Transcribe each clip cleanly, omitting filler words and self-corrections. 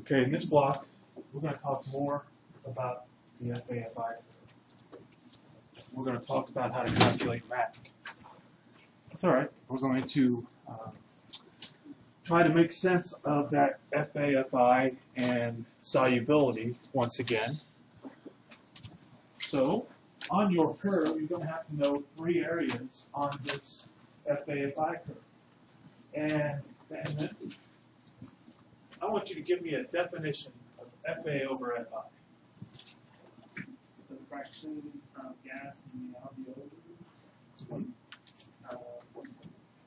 Okay, in this block, we're going to talk more about the FAFI. We're going to talk about how to calculate MAC. That's all right. We're going to try to make sense of that FAFI and solubility once again. So, on your curve, you're going to have to know 3 areas on this FAFI curve. And then I want you to give me a definition of FA over FI. It's the fraction of gas in the alveolar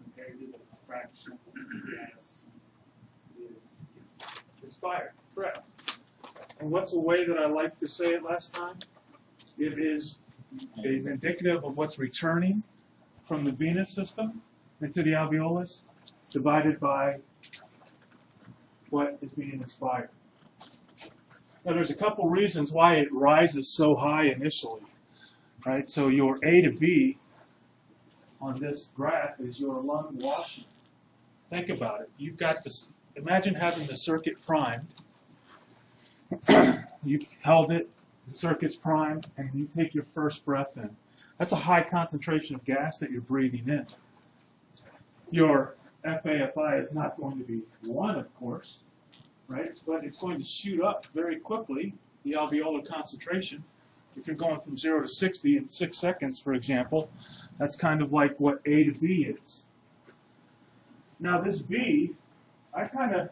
compared to the fraction of gas Inspired, correct. And what's the way that I like to say it last time? It is indicative of what's returning from the venous system into the alveolus divided by what is being inspired. Now, there's a couple reasons why it rises so high initially, right? So your A to B on this graph is your lung washing. Think about it. You've got this. Imagine having the circuit primed. You've held it. The circuit's primed, and you take your first breath in. That's a high concentration of gas that you're breathing in. Your FAFI is not going to be 1, of course, right? But it's going to shoot up very quickly, the alveolar concentration. If you're going from 0 to 60 in 6 seconds, for example, that's kind of like what A to B is. Now this B, I kind of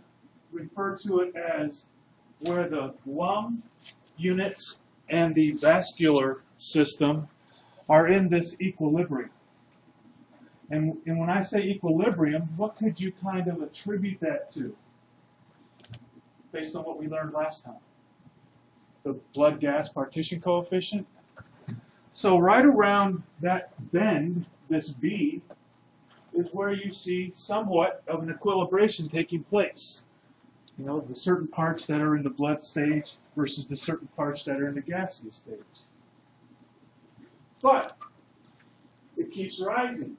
refer to it as where the lung units and the vascular system are in this equilibrium. And when I say equilibrium, what could you kind of attribute that to? Based on what we learned last time. The blood-gas partition coefficient. So right around that bend, this B, is where you see somewhat of an equilibration taking place. You know, the certain parts that are in the blood stage versus the certain parts that are in the gaseous stage. But it keeps rising.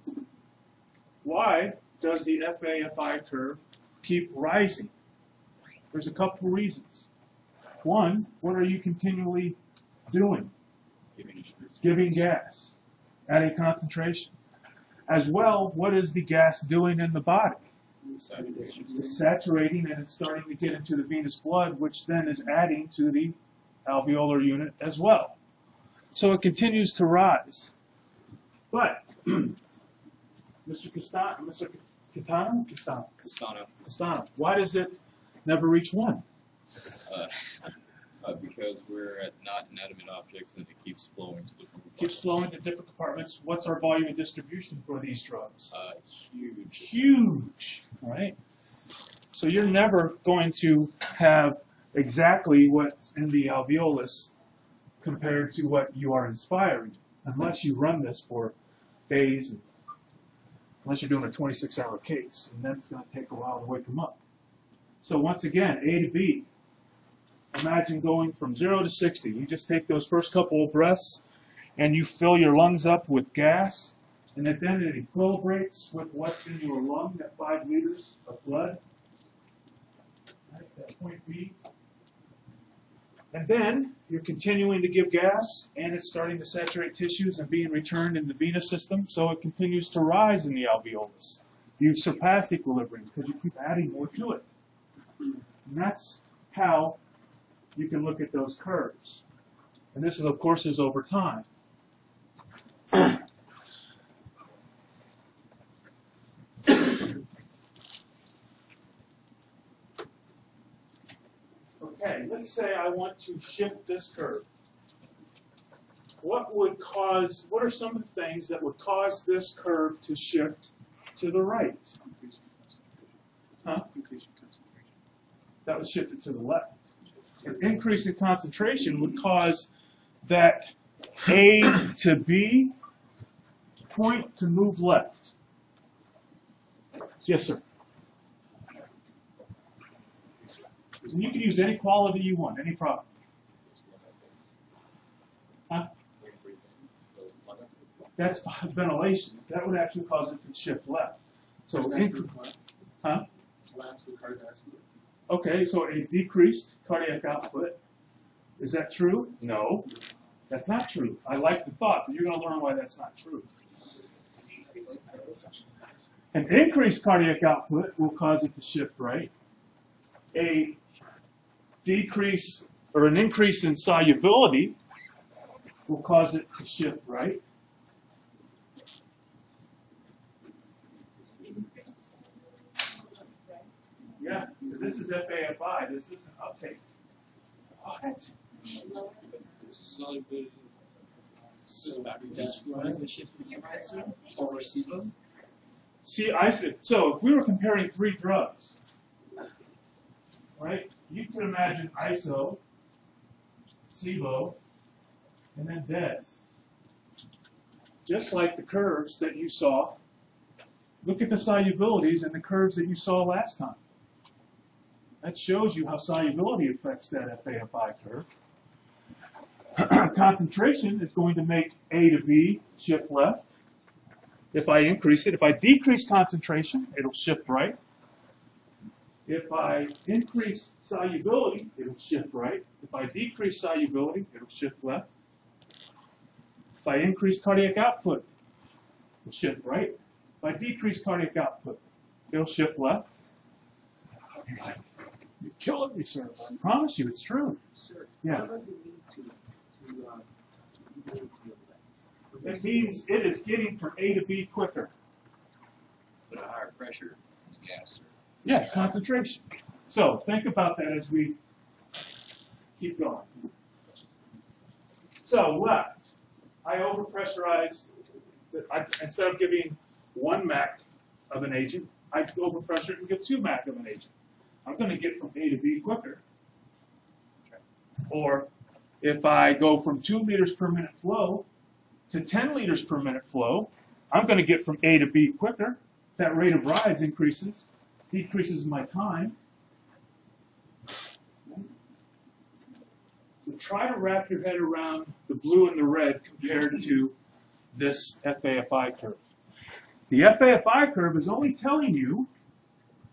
Why does the FAFI curve keep rising? There's a couple reasons. One, what are you continually doing? Giving gas at a concentration. As well, what is the gas doing in the body? It's saturating and it's starting to get into the venous blood, which then is adding to the alveolar unit as well. So it continues to rise. But Mr. Castano, why does it never reach 1? Because we're not inanimate objects and it keeps flowing to different compartments. Keeps flowing to different compartments. What's our volume of distribution for these drugs? Huge. Huge, right? So you're never going to have exactly what's in the alveolus compared to what you are inspiring, unless you run this for days, unless you're doing a 26-hour case, and then it's going to take a while to wake them up. So once again, A to B. Imagine going from 0 to 60. You just take those first couple of breaths, and you fill your lungs up with gas, and then it equilibrates with what's in your lung, that 5 liters of blood. Right, that point B. And then you're continuing to give gas, and it's starting to saturate tissues and being returned in the venous system, so it continues to rise in the alveolus. You've surpassed equilibrium because you keep adding more to it. And that's how you can look at those curves. And this, is, of course, is over time. Okay, let's say I want to shift this curve. What are some of the things that would cause this curve to shift to the right? Huh? That would shift it to the left. An increase in concentration would cause that A to B point to move left. Yes, sir. And you can use any quality you want, any product. Huh? That's ventilation. That would actually cause it to shift left. So, huh? Collapse the cardiovascular. Okay, so a decreased cardiac output. Is that true? No, that's not true. I like the thought, but you're going to learn why that's not true. An increased cardiac output will cause it to shift right. A decrease or an increase in solubility will cause it to shift right. Yeah, because this is FAFI. This isn't uptake. What? This is solubility. So just running the shifting capacity or receiver. See, so if we were comparing three drugs, right? You can imagine iso, SIBO, and then DES. Just like the curves that you saw. Look at the solubilities and the curves that you saw last time. That shows you how solubility affects that FAFI curve. Concentration is going to make A to B shift left. If I increase it, if I decrease concentration, it'll shift right. If I increase solubility, it'll shift right. If I decrease solubility, it'll shift left. If I increase cardiac output, it'll shift right. If I decrease cardiac output, it'll shift left. You're killing me, sir. I promise you, it's true. Sir, Yeah. what does it mean to be able to It means it is getting from A to B quicker. But a higher pressure is gas, sir. Yeah, concentration. So think about that as we keep going. So left, I overpressurized. Instead of giving 1 Mac of an agent, I overpressure it and give 2 Mac of an agent. I'm going to get from A to B quicker. Or if I go from 2 liters per minute flow to 10 liters per minute flow, I'm going to get from A to B quicker. That rate of rise increases, decreases my time. So try to wrap your head around the blue and the red compared to this FAFI curve. The FAFI curve is only telling you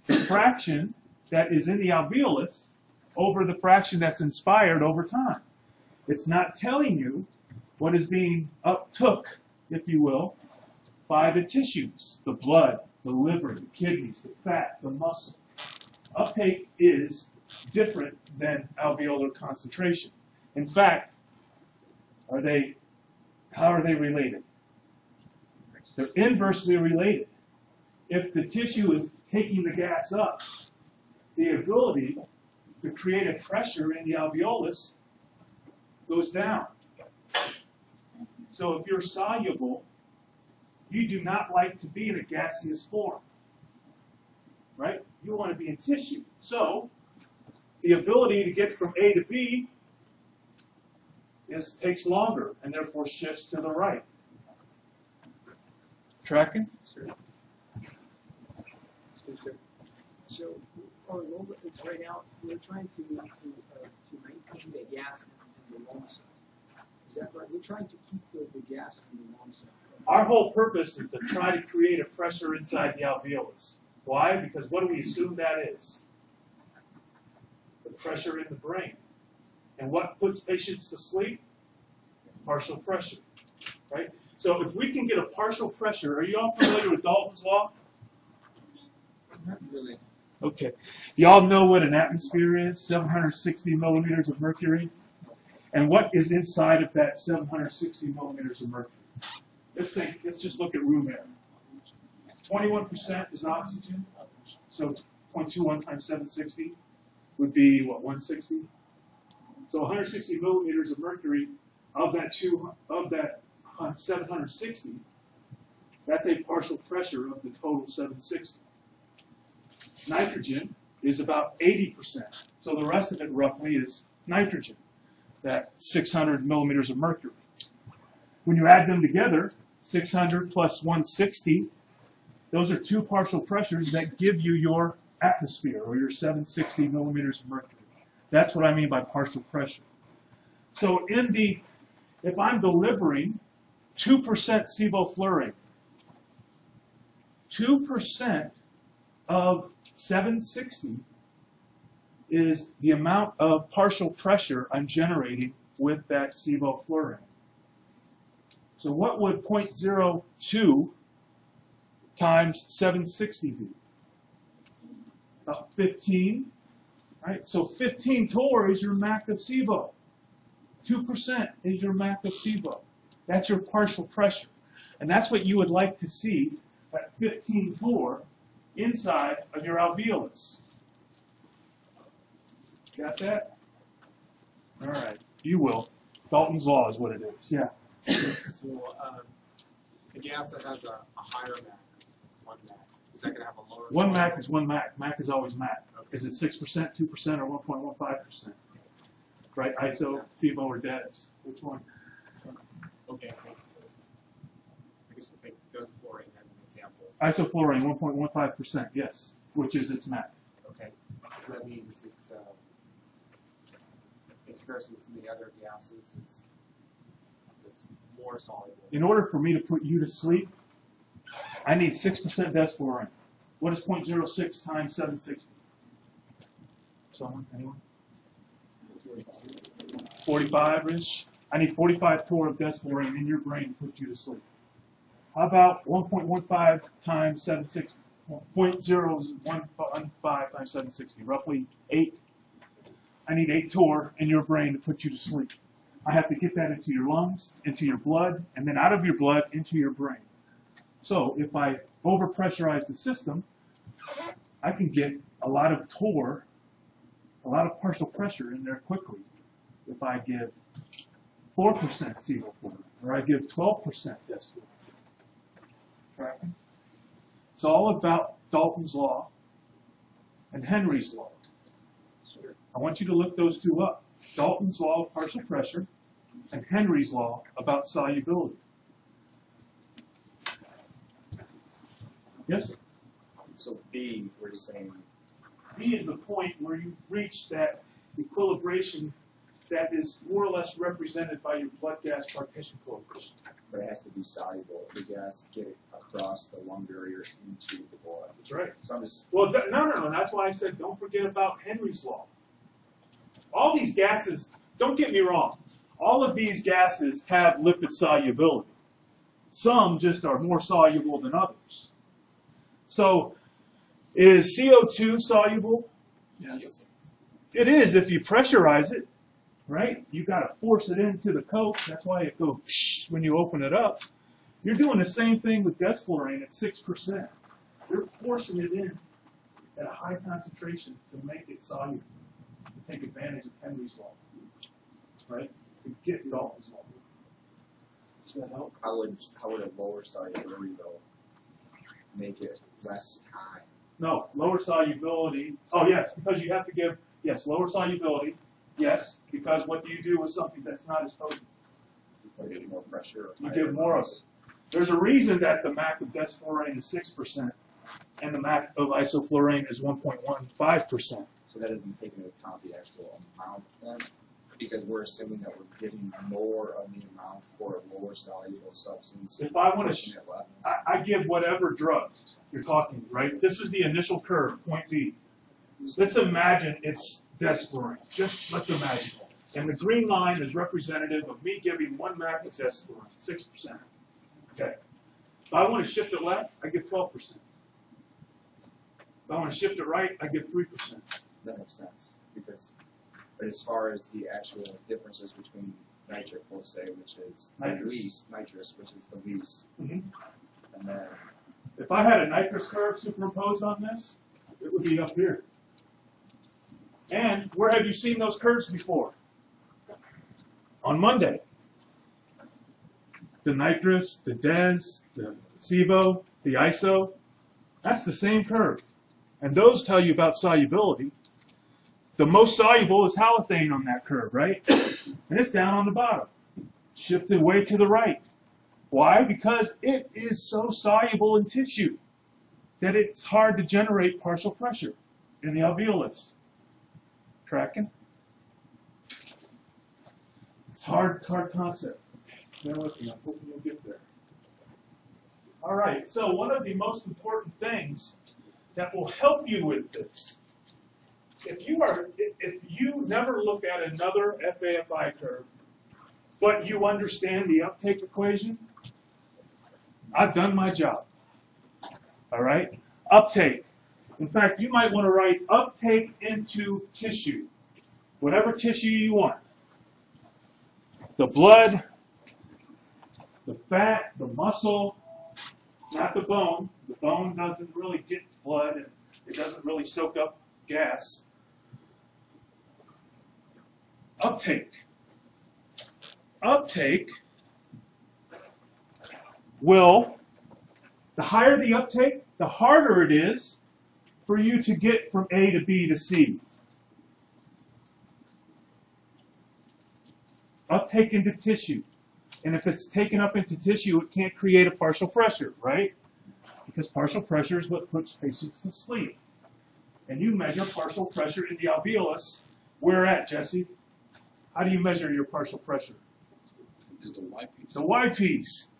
the fraction that is in the alveolus over the fraction that's inspired over time. It's not telling you what is being uptook, if you will, by the tissues, the blood, the liver, the kidneys, the fat, the muscle. Uptake is different than alveolar concentration. In fact, how are they related? They're inversely related. If the tissue is taking the gas up, the ability to create a pressure in the alveolus goes down. So if you're soluble, you do not like to be in a gaseous form, right? You want to be in tissue. So the ability to get from A to B takes longer and therefore shifts to the right. Tracking? Sir. Excuse me, sir. So, it's right now, we're trying to maintain the gas in the long side. Is that right? We're trying to keep the gas in the long side. Our whole purpose is to try to create a pressure inside the alveolus. Why? Because what do we assume that is? The pressure in the brain. And what puts patients to sleep? Partial pressure, right? So if we can get a partial pressure, are you all familiar with Dalton's law? Not really. Okay. Y'all know what an atmosphere is? 760 millimeters of mercury. And what is inside of that 760 millimeters of mercury? Let's just look at room air. 21% is oxygen. So 0.21 times 760 would be, what, 160? So 160 millimeters of mercury of that 760, that's a partial pressure of the total 760. Nitrogen is about 80%. So the rest of it roughly is nitrogen, that 600 millimeters of mercury. When you add them together, 600 plus 160, those are two partial pressures that give you your atmosphere, or your 760 millimeters of mercury. That's what I mean by partial pressure. So if I'm delivering 2% sevoflurane, 2% of 760 is the amount of partial pressure I'm generating with that sevoflurane. So what would 0.02 times 760 be? About 15, right? So 15 torr is your MAC of SIBO. 2% is your MAC of SIBO. That's your partial pressure. And that's what you would like to see at 15 torr inside of your alveolus. Got that? All right. You will. Dalton's law is what it is. Yeah. So a gas that has a higher MAC, 1 MAC, is that going to have a lower? 1 MAC is 1 MAC. MAC is always MAC. Okay. Is it 6%, 2%, or 1.15%? Right? ISO, SIBO, or DES? Which one? Okay. I guess we'll take desflurane as an example. Isofluran, 1.15%, yes, which is its MAC. Okay. So that means it's in comparison to the other gases, it's more soluble. In order for me to put you to sleep, I need 6% desflurane. What is 0.06 times 760? Someone? Anyone? 45-ish. I need 45 torr of desflurane in your brain to put you to sleep. How about 1.15 times 760? 0.015 times 760, roughly 8. I need 8 torr in your brain to put you to sleep. I have to get that into your lungs, into your blood, and then out of your blood into your brain. So if I overpressurize the system, I can get a lot of torr, a lot of partial pressure in there quickly. If I give 4% sevoflurane, or I give 12% desflurane. Tracking? It's all about Dalton's law and Henry's law. I want you to look those two up. Dalton's law of partial pressure and Henry's law about solubility. Yes? So B, we're just saying. B is the point where you've reached that equilibration that is more or less represented by your blood gas partition coefficient. But it has to be soluble. The gas get it across the lung barrier into the blood. That's right. So I'm just. Well, no. That's why I said don't forget about Henry's law. All these gases, don't get me wrong, all of these gases have lipid solubility. Some just are more soluble than others. So, is CO2 soluble? Yes. It is if you pressurize it, right? You've got to force it into the coke. That's why it goes psh when you open it up. You're doing the same thing with desflurane at 6%. You're forcing it in at a high concentration to make it soluble, to take advantage of Henry's law, right? To get Dalton's law. Does that help? How would a lower solubility though make it less time? No, lower solubility. Oh, yes, because you have to give, yes, lower solubility. Yes, because what do you do with something that's not as potent? You get more pressure. You give more of it. There's a reason that the MAC of desflurane is 6% and the MAC of isoflurane is 1.15%. So that doesn't take into account the actual amount then? Because we're assuming that we're getting more of the amount for a lower soluble substance. If I want to, I give whatever drug you're talking, right? This is the initial curve, point B. Let's imagine it's desflurane. Just let's imagine. And the green line is representative of me giving 1 MAC of desflurane, 6%. Okay. If I want to shift it left, I give 12%. If I want to shift it right, I give 3%. That makes sense. Because, but as far as the actual differences between nitric, we'll say, which is the least, nitrous, which is the least, Mm-hmm. and then If I had a nitrous curve superimposed on this, it would be up here. And where have you seen those curves before? On Monday. The nitrous, the DES, the SIBO, the ISO, that's the same curve. And those tell you about solubility. The most soluble is halothane on that curve, right? And it's down on the bottom, shifted way to the right. Why? Because it is so soluble in tissue that it's hard to generate partial pressure in the alveolus. Tracking? It's hard concept. Bear with me. I'm hoping you'll get there. All right. So one of the most important things that will help you with this if you never look at another FAFI curve, but you understand the uptake equation, I've done my job. All right? Uptake. In fact, you might want to write uptake into tissue. Whatever tissue you want. The blood, the fat, the muscle, not the bone. The bone doesn't really get blood and it doesn't really soak up gas. Uptake. Uptake will, the higher the uptake, the harder it is for you to get from A to B to C. Uptake into tissue. And if it's taken up into tissue, it can't create a partial pressure, right? Because partial pressure is what puts patients to sleep. And you measure partial pressure in the alveolus. Where at, Jesse? How do you measure your partial pressure? The Y piece. The Y piece.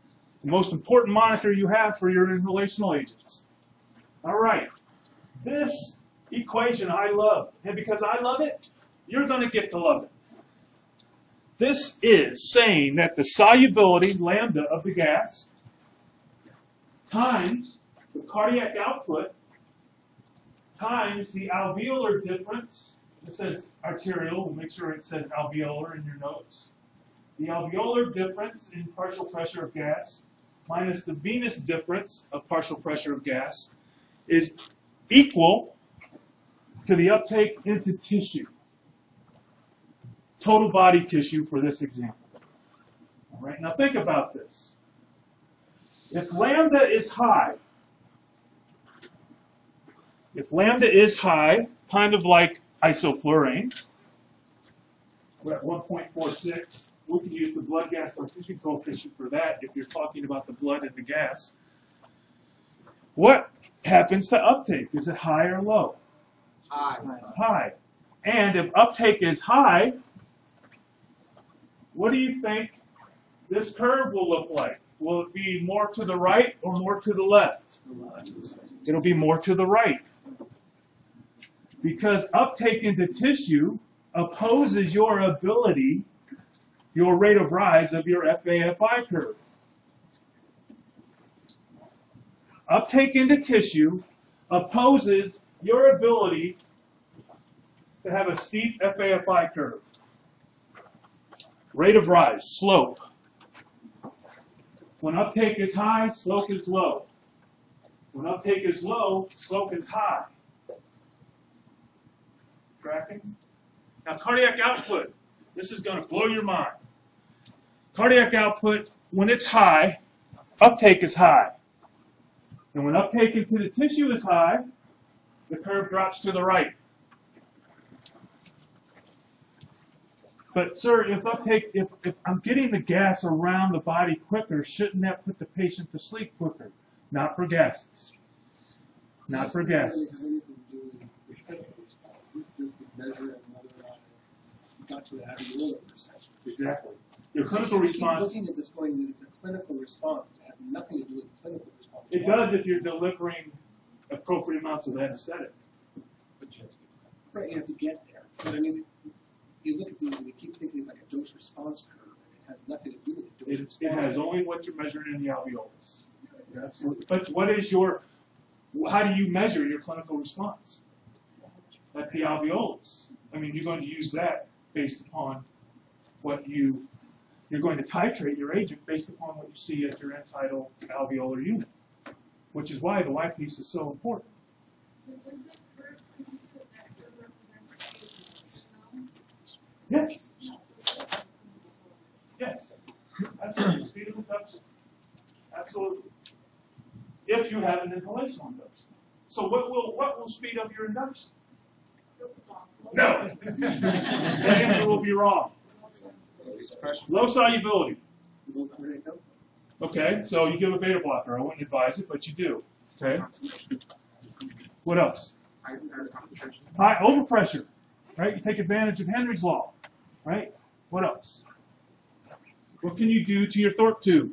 The most important monitor you have for your inhalational agents. All right. This equation I love. And because I love it, you're going to get to love it. This is saying that the solubility, lambda, of the gas times the cardiac output times the alveolar difference. It says arterial. We'll make sure it says alveolar in your notes. The alveolar difference in partial pressure of gas minus the venous difference of partial pressure of gas is equal to the uptake into tissue. Total body tissue for this example. All right, now think about this. If lambda is high, kind of like isofluran, we're at 1.46. We can use the blood gas partition coefficient for that if you're talking about the blood and the gas. What happens to uptake? Is it high or low? High. High. And if uptake is high, what do you think this curve will look like? Will it be more to the right or more to the left? It'll be more to the right. Because uptake into tissue opposes your ability, your rate of rise of your FAFI curve. Uptake into tissue opposes your ability to have a steep FAFI curve. Rate of rise, slope. When uptake is high, slope is low. When uptake is low, slope is high. Tracking? Now, cardiac output. This is going to blow your mind. Cardiac output, when it's high, uptake is high. And when uptake into the tissue is high, the curve drops to the right. But, sir, if I'm getting the gas around the body quicker, shouldn't that put the patient to sleep quicker? Not for gases. Not for gases. Exactly. Your clinical response. Looking at this going that it's a clinical response. It has nothing to do with the clinical response. It does if you're delivering appropriate amounts of anesthetic. Right, you have to get there. But I mean, you look at these and you keep thinking it's like a dose response curve. It has nothing to do with the dose response. It has only what you're measuring in the alveolus. Absolutely. But what is how do you measure your clinical response? At the alveolus. I mean, you're going to use that based upon what you're going to titrate your agent based upon what you see at your end-tidal alveolar unit, which is why the Y piece is so important. Does that curve, could you say that curve represent the state of the Yes. Yes. Absolutely. Speed of induction. Absolutely. If you have an inhalational induction. So what will speed up your induction? No. The answer will be wrong. Low solubility. Okay, so you give a beta blocker. I wouldn't advise it, but you do. Okay. What else? High overpressure. Right? You take advantage of Henry's law. Right? What else? What can you do to your Thorpe tube?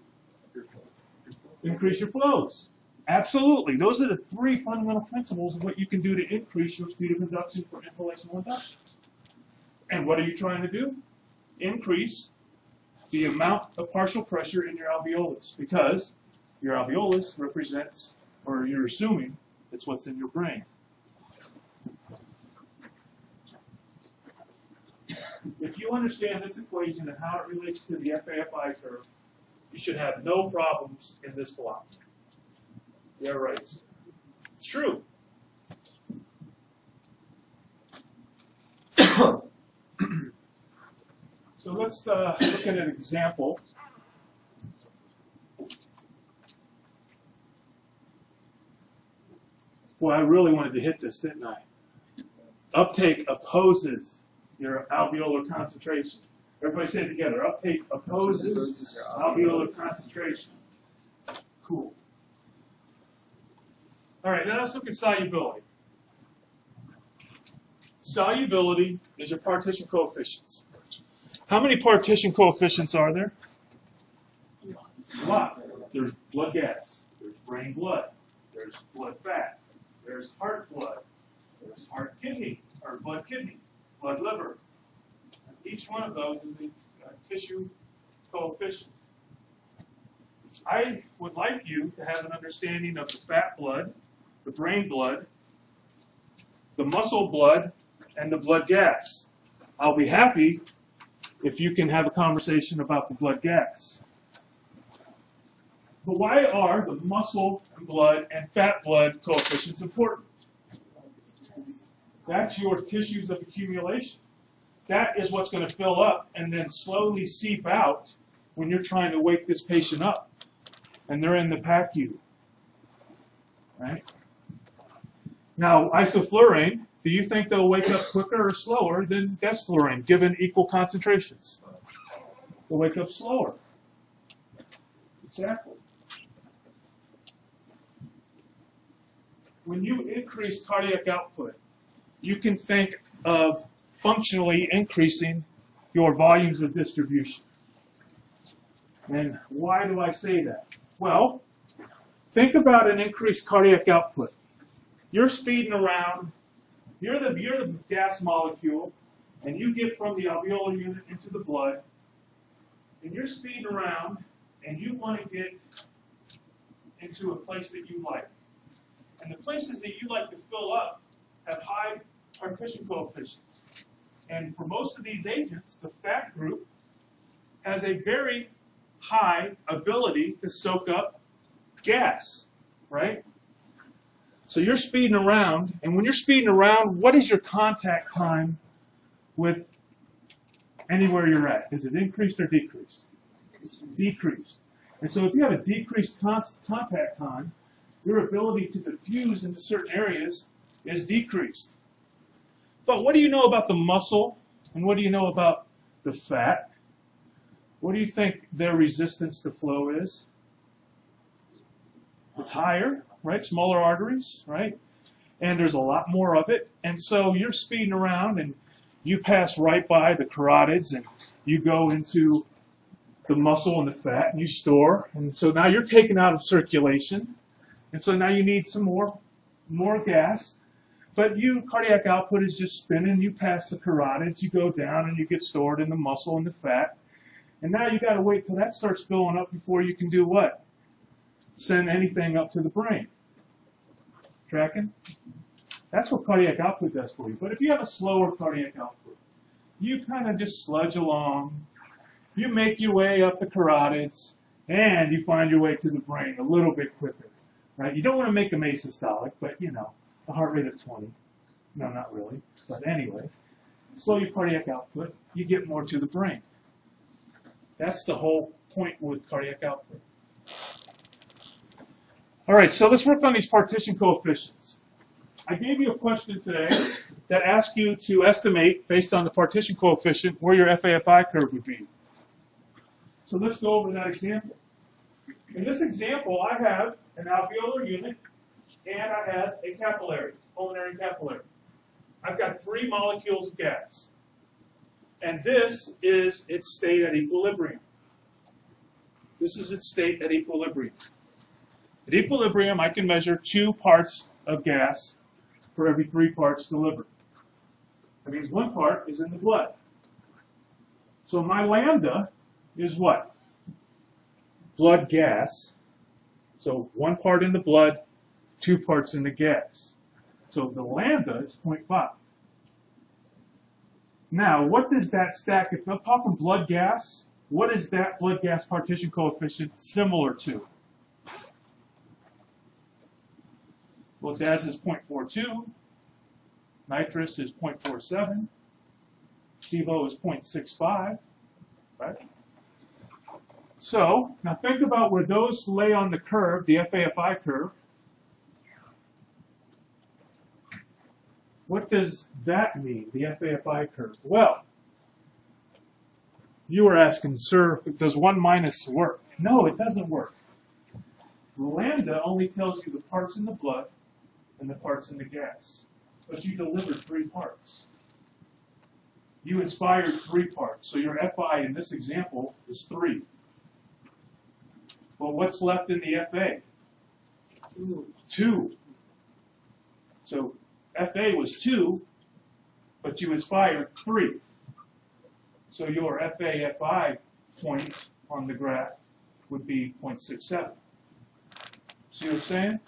Increase your flows. Absolutely. Those are the three fundamental principles of what you can do to increase your speed of conduction for interrelational induction. And what are you trying to do? Increase the amount of partial pressure in your alveolus, because your alveolus represents, or you're assuming, it's what's in your brain. If you understand this equation and how it relates to the FAFI curve, you should have no problems in this block. Yeah, right. It's true. So let's look at an example. Boy, I really wanted to hit this, didn't I? Uptake opposes your alveolar concentration. Everybody say it together. Uptake opposes alveolar concentration. Cool. All right, now let's look at solubility. Solubility is your partition coefficients. How many partition coefficients are there? A lot. There's blood gas. There's brain blood. There's blood fat. There's heart blood. There's heart kidney, or blood kidney, blood liver. Each one of those is a tissue coefficient. I would like you to have an understanding of the fat blood, the brain blood, the muscle blood, and the blood gas. I'll be happy if you can have a conversation about the blood gas. But why are the muscle blood and fat blood coefficients important? That's your tissues of accumulation. That is what's going to fill up and then slowly seep out when you're trying to wake this patient up. And they're in the PACU. Right? Now, isofluran, do you think they'll wake up quicker or slower than desfluran, given equal concentrations? They'll wake up slower. Exactly. When you increase cardiac output, you can think of functionally increasing your volumes of distribution. And why do I say that? Well, think about an increased cardiac output. You're speeding around, you're the gas molecule, and you get from the alveolar unit into the blood, and you're speeding around, and you want to get into a place that you like. And the places that you like to fill up have high partition coefficients. And for most of these agents, the fat group has a very high ability to soak up gas, right? So you're speeding around, and when you're speeding around, what is your contact time with anywhere you're at? Is it increased or decreased? Decreased. And so if you have a decreased contact time, your ability to diffuse into certain areas is decreased. But what do you know about the muscle, and what do you know about the fat? What do you think their resistance to flow is? It's higher, right? Smaller arteries, right? And there's a lot more of it. And so you're speeding around, and you pass right by the carotids, and you go into the muscle and the fat, and you store. And so now you're taken out of circulation. And so now you need some more gas. But cardiac output is just spinning. You pass the carotids, you go down, and you get stored in the muscle and the fat. And now you got to wait till that starts filling up before you can do what? Send anything up to the brain. Tracking? That's what cardiac output does for you. But if you have a slower cardiac output, you kind of just sludge along. You make your way up the carotids, and you find your way to the brain a little bit quicker. Right? You don't want to make them asystolic, but you know, a heart rate of 20. No, not really. But anyway, slow your cardiac output, you get more to the brain. That's the whole point with cardiac output. All right, so let's work on these partition coefficients. I gave you a question today that asked you to estimate, based on the partition coefficient, where your FAFI curve would be. So let's go over that example. In this example, I have an alveolar unit, and I have a capillary, pulmonary capillary. I've got 3 molecules of gas. And this is its state at equilibrium. This is its state at equilibrium. At equilibrium, I can measure 2 parts of gas for every 3 parts delivered. That means 1 part is in the blood. So my lambda is what? Blood gas. So 1 part in the blood, 2 parts in the gas. So the lambda is 0.5. Now, what does that stack? If I'm talking blood gas, what is that blood gas partition coefficient similar to? Well, gas is 0.42. Nitrous is 0.47. SIVO is 0.65. Right? So, now think about where those lay on the curve, the FAFI curve. What does that mean, the FAFI curve? Well, you were asking, sir, does 1 minus work? No, it doesn't work. Lambda only tells you the parts in the blood and the parts in the gas. But you delivered 3 parts. You inspired 3 parts. So your FI in this example is 3. But what's left in the FA? 2. So FA was 2, but you inspired 3. So your FAFI point on the graph would be 0.67. See what I'm saying?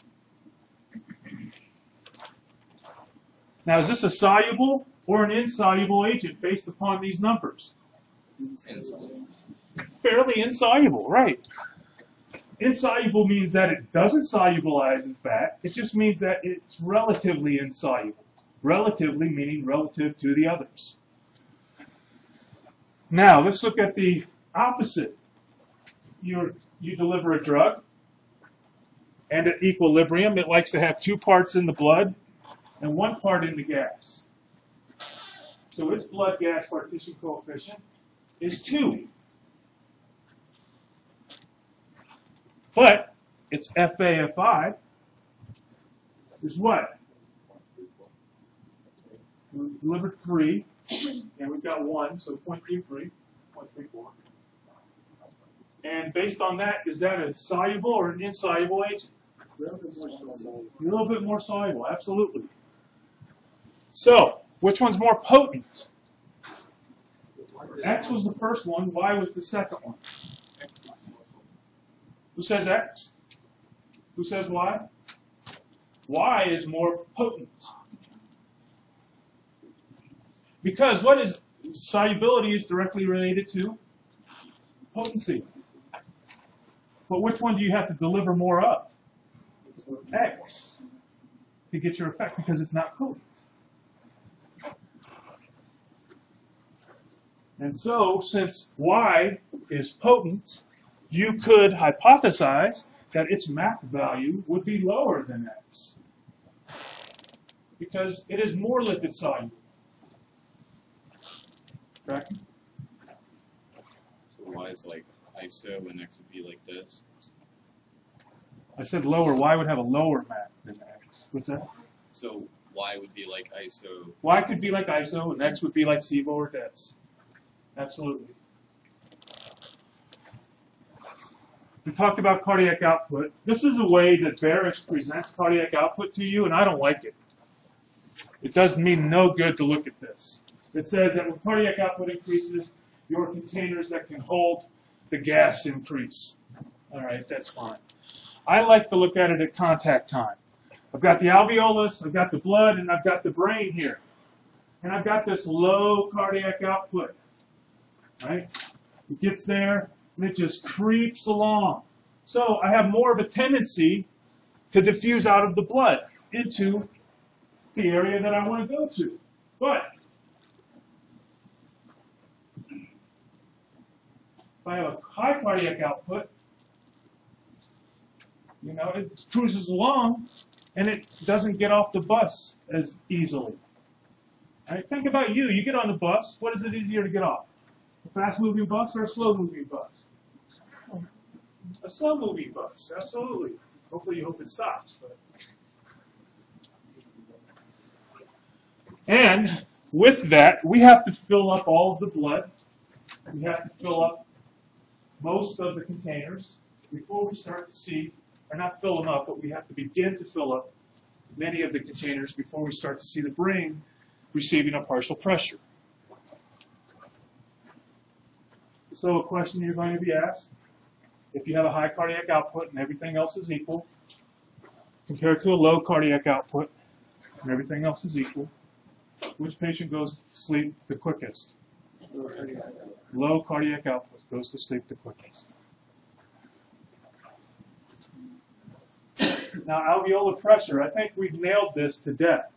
Now, is this a soluble or an insoluble agent based upon these numbers? Insoluble. Fairly insoluble, right. Insoluble means that it doesn't solubilize in fat. It just means that it's relatively insoluble. Relatively meaning relative to the others. Now, let's look at the opposite. You deliver a drug, and at equilibrium, it likes to have 2 parts in the blood and 1 part in the gas. So its blood gas partition coefficient is 2. But its FAFI is what? We delivered 3, and we've got 1, so 0.33, 0.34. And based on that, is that a soluble or an insoluble agent? A little bit more soluble. A little bit more soluble, absolutely. So, which one's more potent? X was the first one, Y was the second one. Who says X? Who says Y? Y is more potent. Because what is solubility is directly related to potency. But which one do you have to deliver more of? X to get your effect because it's not potent. And so, since Y is potent, you could hypothesize that its MAC value would be lower than X because it is more lipid soluble. Tracking? So Y is like ISO and X would be like this. I said lower. Y would have a lower MAC than X. What's that? So Y would be like ISO. Y could be like ISO, and X would be like SIVO or DETS. Absolutely. We talked about cardiac output. This is a way that Barish presents cardiac output to you, and I don't like it. It does me no good to look at this. It says that when cardiac output increases, your containers that can hold the gas increase. All right, that's fine. I like to look at it at contact time. I've got the alveolus, I've got the blood, and I've got the brain here. And I've got this low cardiac output. Right? It gets there, and it just creeps along. So I have more of a tendency to diffuse out of the blood into the area that I want to go to. But if I have a high cardiac output, you know, it cruises along, and it doesn't get off the bus as easily. All right? Think about you. You get on the bus. What is it easier to get off? A fast-moving bus or a slow-moving bus? A slow-moving bus, absolutely. Hopefully you hope it stops. But. And with that, we have to fill up all of the blood. We have to fill up most of the containers before we start to see or not fill them up, but we have to begin to fill up many of the containers before we start to see the brain receiving a partial pressure. So a question you're going to be asked, if you have a high cardiac output and everything else is equal, compared to a low cardiac output and everything else is equal, which patient goes to sleep the quickest? Low cardiac output goes to sleep the quickest. Now, alveolar pressure, I think we've nailed this to death.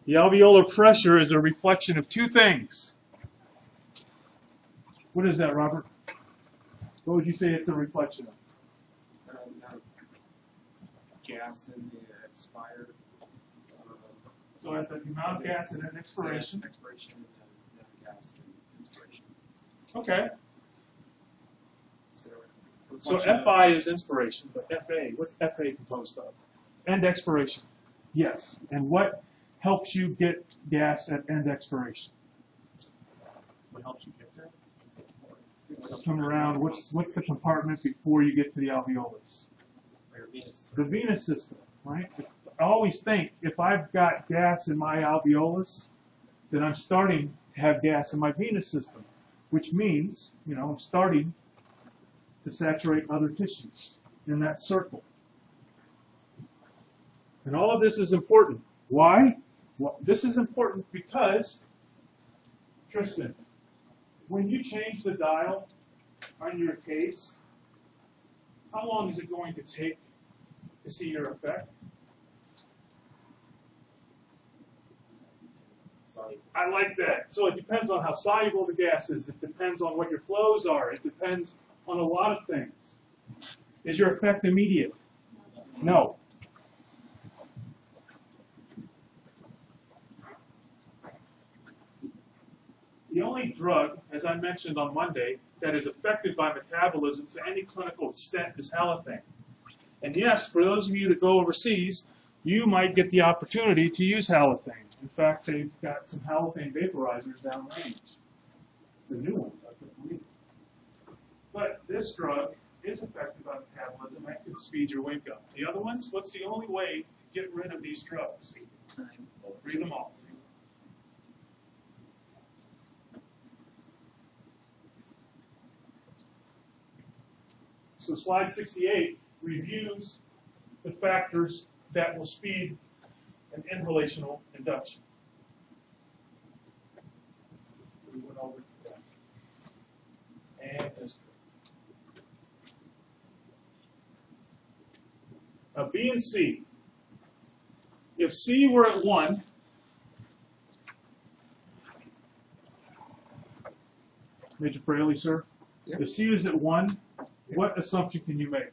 The alveolar pressure is a reflection of two things. What is that, Robert? What would you say it's a reflection of? Gas in the expired. So at the amount of gas in an expiration. Expiration and gas in inspiration. Okay. So So FI is inspiration, but FA, what's FA composed of? End expiration. Yes. And what helps you get gas at end expiration? what helps you get there? Come around, what's the compartment before you get to the alveolus? Your venous. The venous system, right? I always think if I've got gas in my alveolus, then I'm starting to have gas in my venous system, which means, I'm starting to saturate other tissues in that circle. And all of this is important. Why? Well, this is important because, Tristan, when you change the dial on your case, how long is it going to take to see your effect? I like that. So it depends on how soluble the gas is. It depends on what your flows are. It depends on a lot of things. Is your effect immediate? No. The only drug, as I mentioned on Monday, that is affected by metabolism to any clinical extent is halothane. And yes, for those of you that go overseas, you might get the opportunity to use halothane. In fact, they've got some halothane vaporizers downrange. The new ones, I couldn't believe it. But this drug is affected by metabolism and can speed your wake up. The other ones, what's the only way to get rid of these drugs? Breathe them off. So slide 68 reviews the factors that will speed an inhalational induction. We went over that. And this. Now B and C. If C were at 1, Major Fraley, sir? Yep. If C is at 1, what assumption can you make?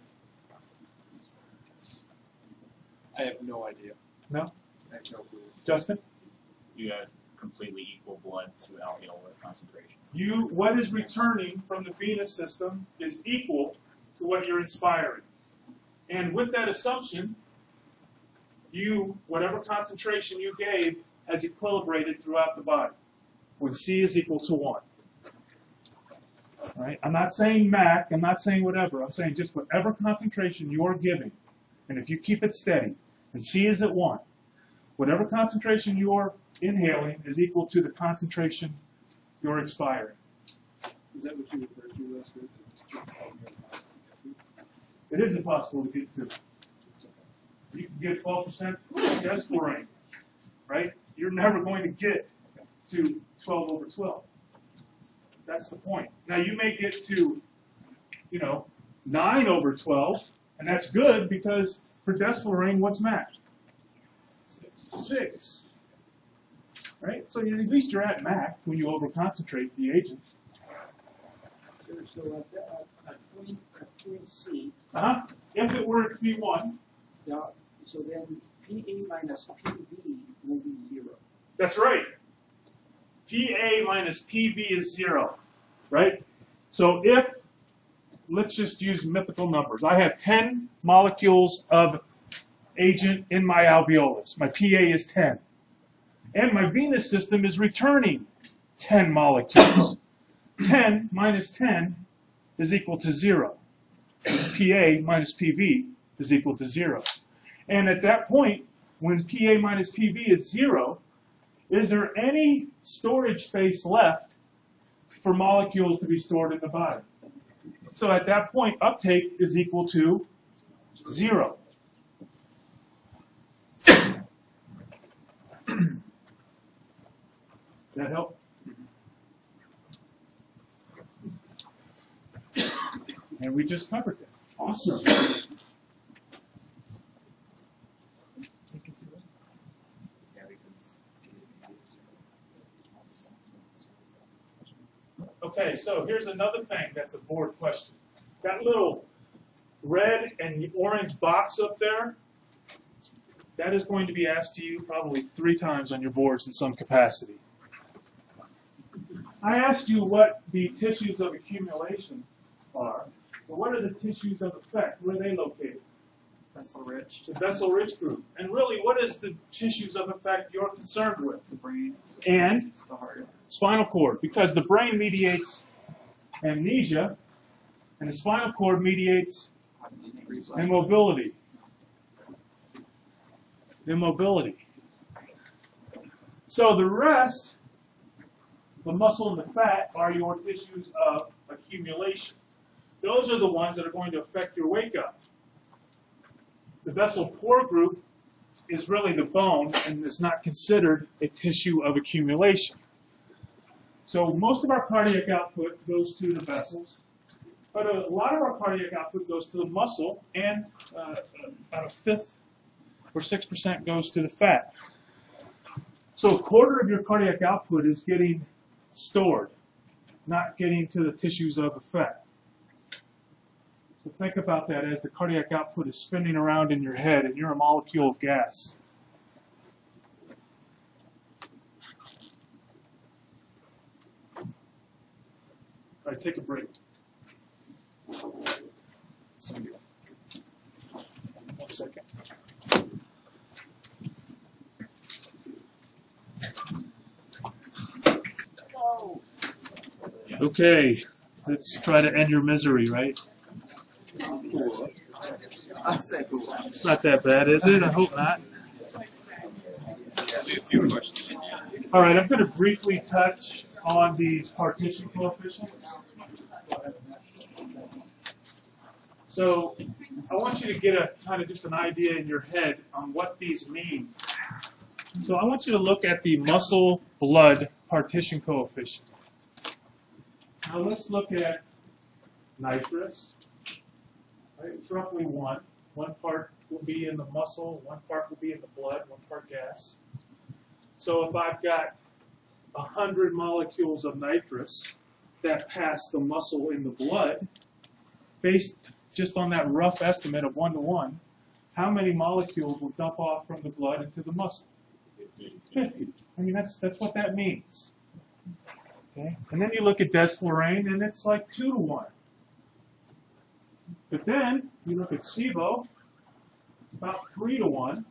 I have no idea. No? I have no clue. Justin? You have completely equal blood to alveolar concentration. What is returning from the venous system is equal to what you're inspiring. And with that assumption, whatever concentration you gave has equilibrated throughout the body when C is equal to 1. Right? I'm not saying MAC, I'm not saying whatever. I'm saying just whatever concentration you're giving, and if you keep it steady, and C is at 1, whatever concentration you're inhaling is equal to the concentration you're expiring. Is that what you referred to last week? It is impossible to get to. You can get 12% Isofluran, right? You're never going to get to 12 over 12. That's the point. Now you may get to, 9 over 12, and that's good because for desflurane, what's MAC? 6. Right? So at least you're at MAC when you overconcentrate the agent. So at point C, If it were at P1. now, so then PA minus PB will be 0. That's right. PA minus PB is 0, right? So if, let's just use mythical numbers. I have 10 molecules of agent in my alveolus. My PA is 10. And my venous system is returning 10 molecules. 10 minus 10 is equal to 0. PA minus PV is equal to 0. And at that point, when PA minus PV is 0, is there any storage space left for molecules to be stored in the body? So at that point, uptake is equal to 0. That help? And we just covered that. Awesome. Okay, so here's another thing that's a board question. That little red and orange box up there, that is going to be asked to you probably 3 times on your boards in some capacity. I asked you what the tissues of accumulation are, but what are the tissues of effect? Where are they located? Vessel-rich. The vessel-rich group. And really, what is the tissues of effect you're concerned with? The brain. And The heart. spinal cord, because the brain mediates amnesia, and the spinal cord mediates immobility. Immobility. So the rest, the muscle and the fat, are your tissues of accumulation. Those are the ones that are going to affect your wake-up. The vessel pore group is really the bone and is not considered a tissue of accumulation. So most of our cardiac output goes to the vessels, but a lot of our cardiac output goes to the muscle, and about a fifth or 6% goes to the fat. So a quarter of your cardiac output is getting stored, not getting to the tissues of effect. So think about that as the cardiac output is spinning around in your head and you're a molecule of gas. All right, take a break. 1 second. Okay, let's try to end your misery, right? It's not that bad, is it? I hope not. All right, I'm going to briefly touch on these partition coefficients. So I want you to get a kind of just an idea in your head on what these mean. So I want you to look at the muscle-blood partition coefficient. Now let's look at nitrous. Right, it's roughly 1. 1 part will be in the muscle, 1 part will be in the blood, 1 part gas. So if I've got 100 molecules of nitrous that pass the muscle in the blood, based just on that rough estimate of 1 to 1, how many molecules will dump off from the blood into the muscle? 50. I mean, that's what that means. Okay? And then you look at desflurane, and it's like 2 to 1. But then you look at SIBO, it's about 3 to 1.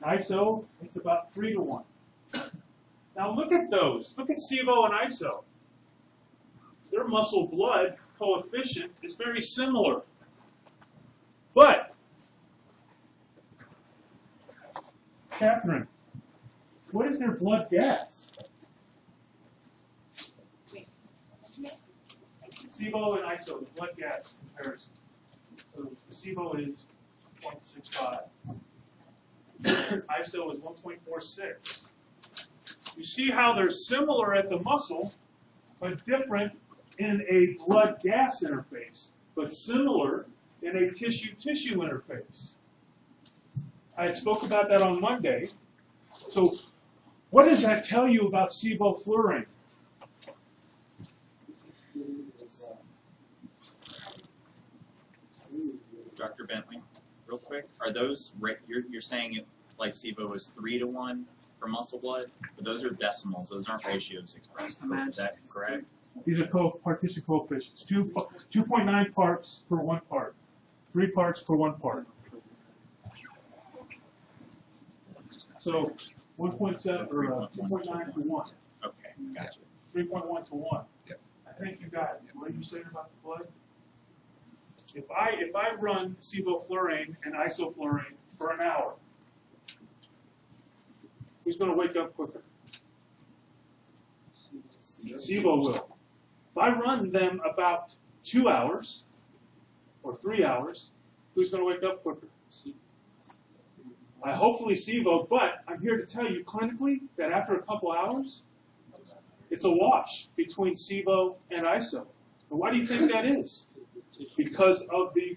ISO, it's about 3 to 1. Now look at those. Look at SIBO and ISO. Their muscle-blood coefficient is very similar. But, Catherine, what is their blood gas? SIBO and ISO, the blood gas comparison. So SIBO is 0.65. ISO is 1.46. You see how they're similar at the muscle, but different in a blood gas interface, but similar in a tissue-tissue interface. I had spoke about that on Monday. So what does that tell you about sevoflurane? Dr. Bentley, real quick, are those, you're saying it like SIBO is 3 to 1 for muscle blood, but those are decimals, those aren't ratios expressed. Is that correct? These are partition coefficients. 2.9 parts per 1 part. 3 parts per 1 part. So 1.7 or 2.9 to 1. Okay, gotcha. 3.1 to 1. Yep. think you got it. What are you saying about the blood? If I run sevoflurane and isoflurane for an hour, who's going to wake up quicker? Sevo will. If I run them about 2 hours or 3 hours, who's going to wake up quicker? Hopefully Sevo, but I'm here to tell you clinically that after a couple hours, it's a wash between Sevo and ISO. And why do you think that is? Because of the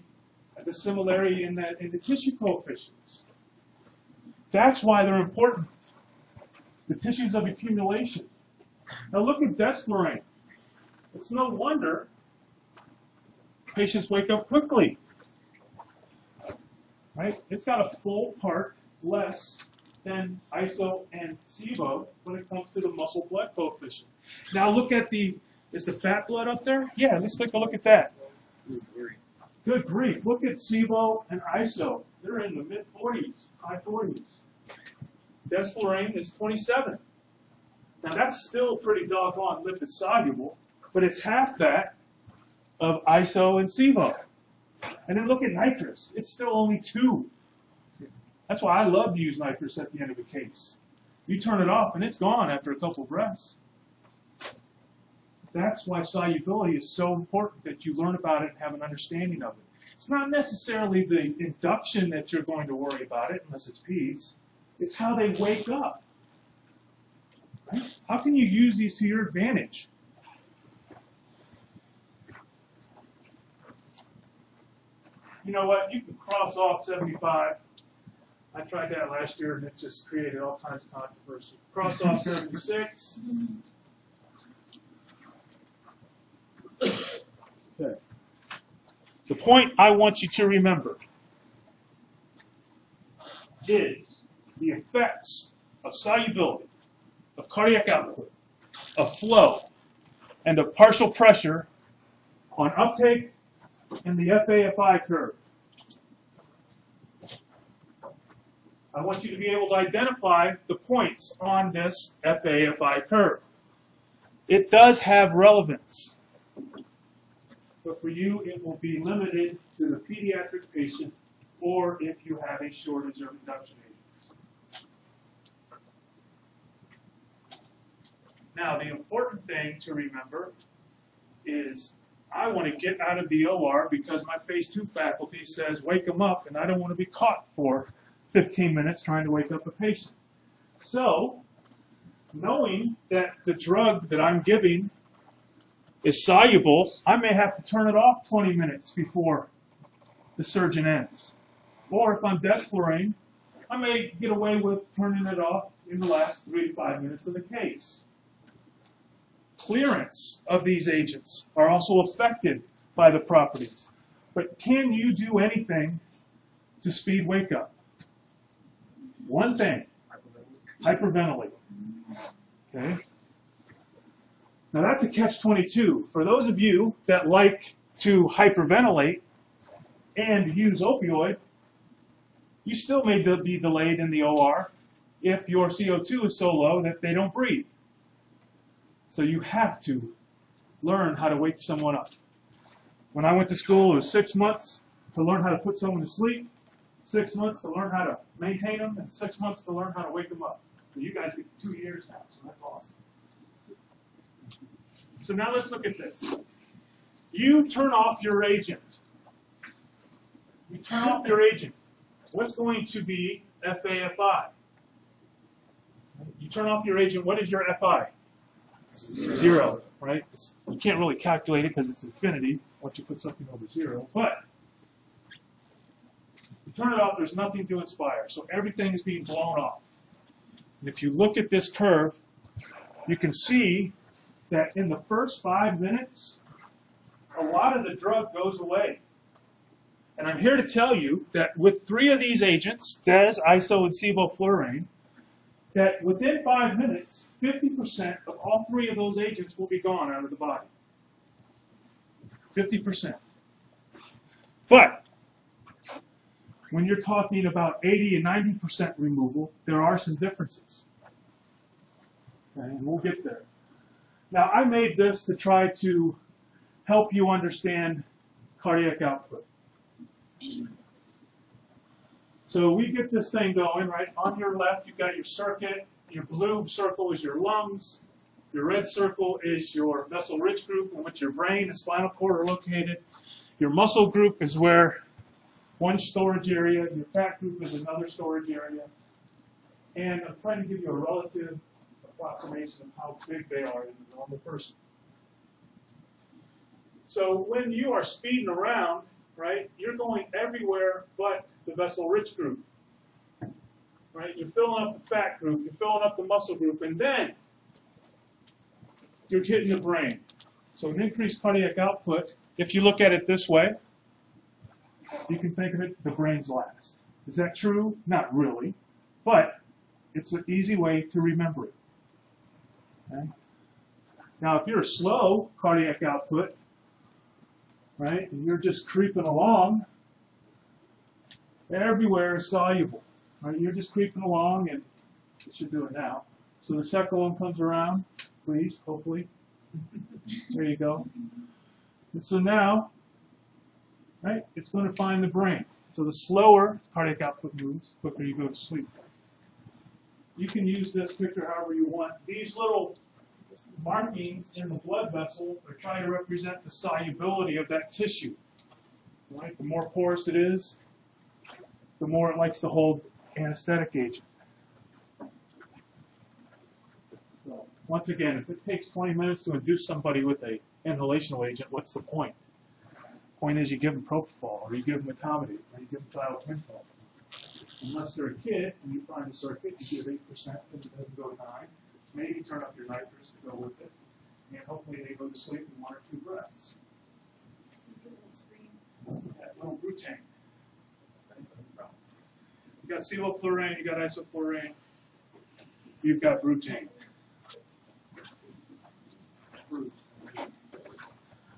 similarity in the tissue coefficients. That's why they're important. The tissues of accumulation. Now look at desflurane. It's no wonder patients wake up quickly. Right? It's got a full part less than ISO and SIBO when it comes to the muscle blood coefficient. Now look at is the fat blood up there? Yeah, let's take a look at that. Good grief. Look at SIBO and ISO. They're in the mid-40s, high 40s. Desflurane is 27. Now that's still pretty doggone lipid soluble, but it's half that of ISO and SIBO. And then look at nitrous. It's still only 2. That's why I love to use nitrous at the end of a case. You turn it off and it's gone after a couple of breaths. That's why solubility is so important, that you learn about it and have an understanding of it. It's not necessarily the induction that you're going to worry about it, unless it's peds. It's how they wake up. Right? How can you use these to your advantage? You know what? You can cross off 75. I tried that last year, and it just created all kinds of controversy. Cross off 76. Okay. The point I want you to remember is the effects of solubility, of cardiac output, of flow, and of partial pressure on uptake and the FAFI curve. I want you to be able to identify the points on this FAFI curve. It does have relevance, but for you it will be limited to the pediatric patient or if you have a shortage of induction agents. Now, the important thing to remember is I want to get out of the OR because my phase 2 faculty says wake them up, and I don't want to be caught for 15 minutes trying to wake up a patient. So, knowing that the drug that I'm giving is soluble, I may have to turn it off 20 minutes before the surgeon ends. Or if I'm desflurane, I may get away with turning it off in the last 3 to 5 minutes of the case. Clearance of these agents are also affected by the properties. But can you do anything to speed wake up? One thing, hyperventilate. Okay? Now that's a catch-22. For those of you that like to hyperventilate and use opioid, you still may be delayed in the OR if your CO2 is so low that they don't breathe. So you have to learn how to wake someone up. When I went to school, it was 6 months to learn how to put someone to sleep, 6 months to learn how to maintain them, and 6 months to learn how to wake them up. So you guys get 2 years now, so that's awesome. So now let's look at this. You turn off your agent. You turn off your agent. What's going to be FAFI? You turn off your agent, what is your FI? 0, right? You can't really calculate it because it's infinity once you put something over 0. But you turn it off, there's nothing to inspire. So everything is being blown off. And if you look at this curve, you can see that in the first 5 minutes, a lot of the drug goes away. And I'm here to tell you that with 3 of these agents, DES, ISO, and sevoflurane, that within 5 minutes, 50% of all 3 of those agents will be gone out of the body. 50%. But when you're talking about 80 and 90% removal, there are some differences. Okay, and we'll get there. Now, I made this to try to help you understand cardiac output. So we get this thing going, right? On your left, you've got your circuit. Your blue circle is your lungs. Your red circle is your vessel-rich group, in which your brain and spinal cord are located. Your muscle group is where one storage area. Your fat group is another storage area. And I'm trying to give you a relative approximation of how big they are in the normal person. So when you are speeding around, right, you're going everywhere but the vessel-rich group. Right? You're filling up the fat group, you're filling up the muscle group, and then you're hitting the brain. So an increased cardiac output, if you look at it this way, you can think of it, the brain's last. Is that true? Not really, but it's an easy way to remember it. Okay? Now, if you're a slow cardiac output, right, and you're just creeping along, everywhere is soluble. Right? You're just creeping along, and it should do it now. So the second one comes around, please, hopefully. There you go. And so now, right, it's going to find the brain. So the slower cardiac output moves, the quicker you go to sleep. You can use this picture however you want. These little markings in the blood vessel are trying to represent the solubility of that tissue. Right? The more porous it is, the more it likes to hold anesthetic agent. So, once again, if it takes 20 minutes to induce somebody with an inhalational agent, what's the point? The point is you give them propofol, or you give them etomidate, or you give them thiopentol. Unless they're a kid and you find a circuit, you give 8% because it doesn't go to 9. Maybe turn up your nitrous to go with it, and hopefully they go to sleep in 1 or 2 breaths. That little butane. You got sevoflurane, you got isoflurane, you've got butane.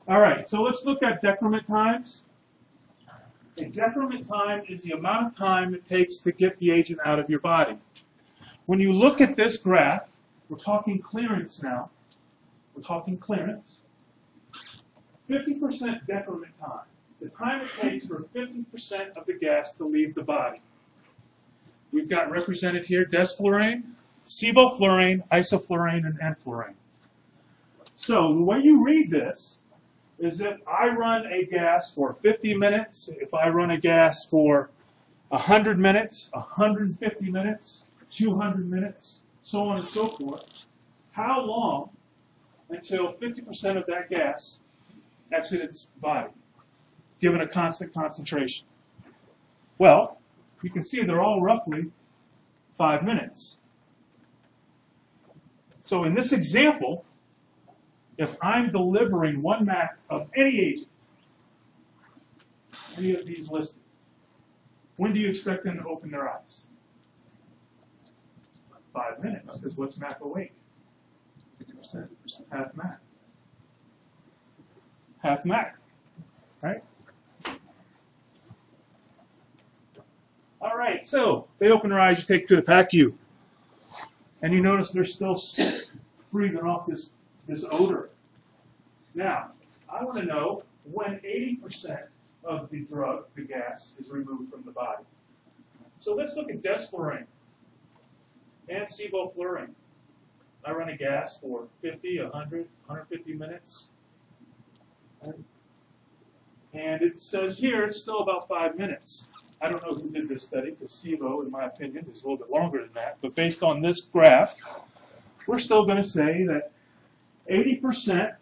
All right, so let's look at decrement times. A decrement time is the amount of time it takes to get the agent out of your body. When you look at this graph, we're talking clearance now. We're talking clearance. 50% decrement time. The time it takes for 50% of the gas to leave the body. We've got represented here desflurane, sevoflurane, isoflurane, and enflurane. So the way you read this is if I run a gas for 50 minutes, if I run a gas for 100 minutes, 150 minutes, 200 minutes, so on and so forth, how long until 50% of that gas exits the body, given a constant concentration? Well, you can see they're all roughly 5 minutes. So in this example, if I'm delivering 1 Mac of any agent, any of these listed, when do you expect them to open their eyes? 5 minutes, because what's Mac awake? 50%. Half Mac. Half Mac, right? All right, so they open their eyes, you take to the PACU, and you notice they're still breathing off this odor. Now, I want to know when 80% of the drug, the gas, is removed from the body. So let's look at desflurane and sevoflurane. I run a gas for 50, 100, 150 minutes. And it says here it's still about 5 minutes. I don't know who did this study, because Sevo, in my opinion, is a little bit longer than that. But based on this graph, we're still going to say that 80%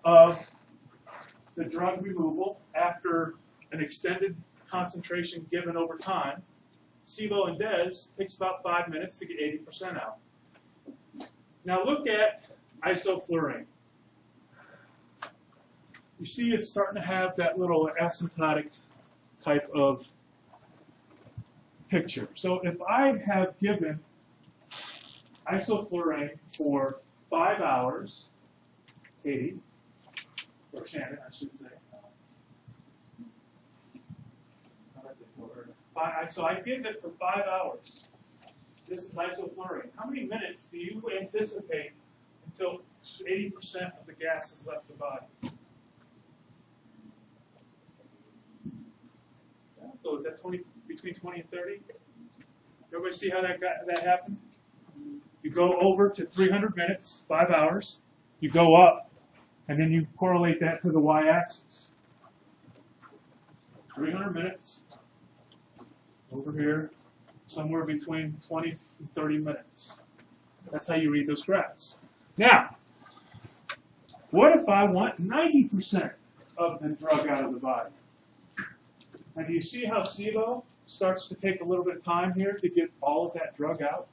of the drug removal after an extended concentration given over time, Sevo and Des, takes about 5 minutes to get 80% out. Now look at isoflurane. You see it's starting to have that little asymptotic type of picture. So if I have given isoflurane for 5 hours, 80, or Shannon, I should say. So I give it for 5 hours. This is isoflurane. How many minutes do you anticipate until 80% of the gas has left the body. So is that 20, between 20 and 30? Everybody see how that happened? You go over to 300 minutes, 5 hours. You go up, and then you correlate that to the y-axis. 300 minutes. Over here, somewhere between 20 and 30 minutes. That's how you read those graphs. Now, what if I want 90% of the drug out of the body? Now, do you see how SIBO starts to take a little bit of time here to get all of that drug out?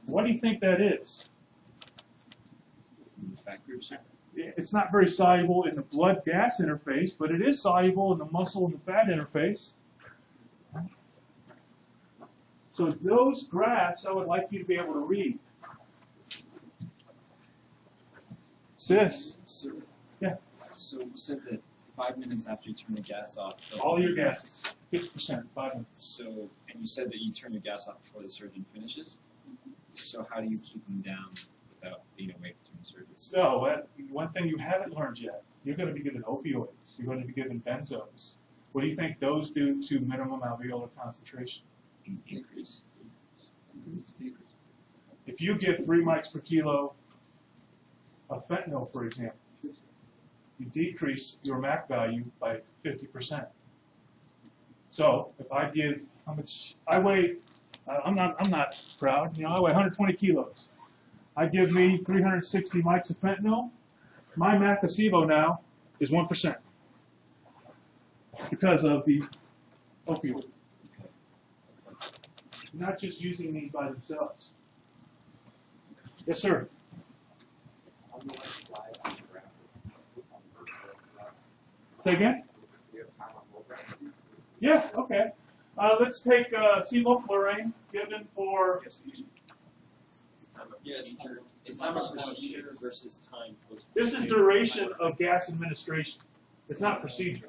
What do you think that is? Fat groups. It's not very soluble in the blood-gas interface, but it is soluble in the muscle and the fat interface. So those graphs I would like you to be able to read. Sis? So, Yeah. So you said that 5 minutes after you turn the gas off. All your gases, 50%, 5 minutes. So, and you said that you turn the gas off before the surgeon finishes. So how do you keep them down without being awake from the surgeon? So one thing you haven't learned yet, you're going to be given opioids. You're going to be given benzos. What do you think those do to minimum alveolar concentration? Increase. If you give 3 mics per kilo of fentanyl, for example, you decrease your MAC value by 50%. So if I give, how much, I weigh, I'm not proud, I weigh 120 kilos. I give me 360 mics of fentanyl, my MAC of SIBO now is 1% because of the opioid. Not just using these by themselves. Yes, sir. On the left slide on the graph, it's on the first row. Say again? Do you have time on both graphs? Yeah, okay. Let's take Isofluran given for It's time of procedure versus time post. this is duration of gas administration. It's not procedure.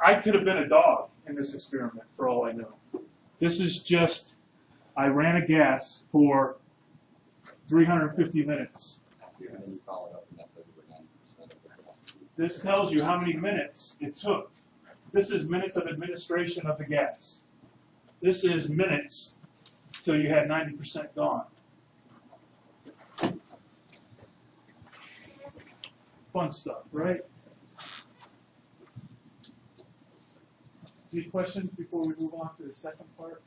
I could have been a dog in this experiment for all I know. This is just, I ran a gas for 350 minutes. And then you follow it up, and that tells you where 90% of the gas. This tells you how many minutes it took. This is minutes of administration of the gas. This is minutes till you had 90% gone. Fun stuff, right? Any questions before we move on to the second part?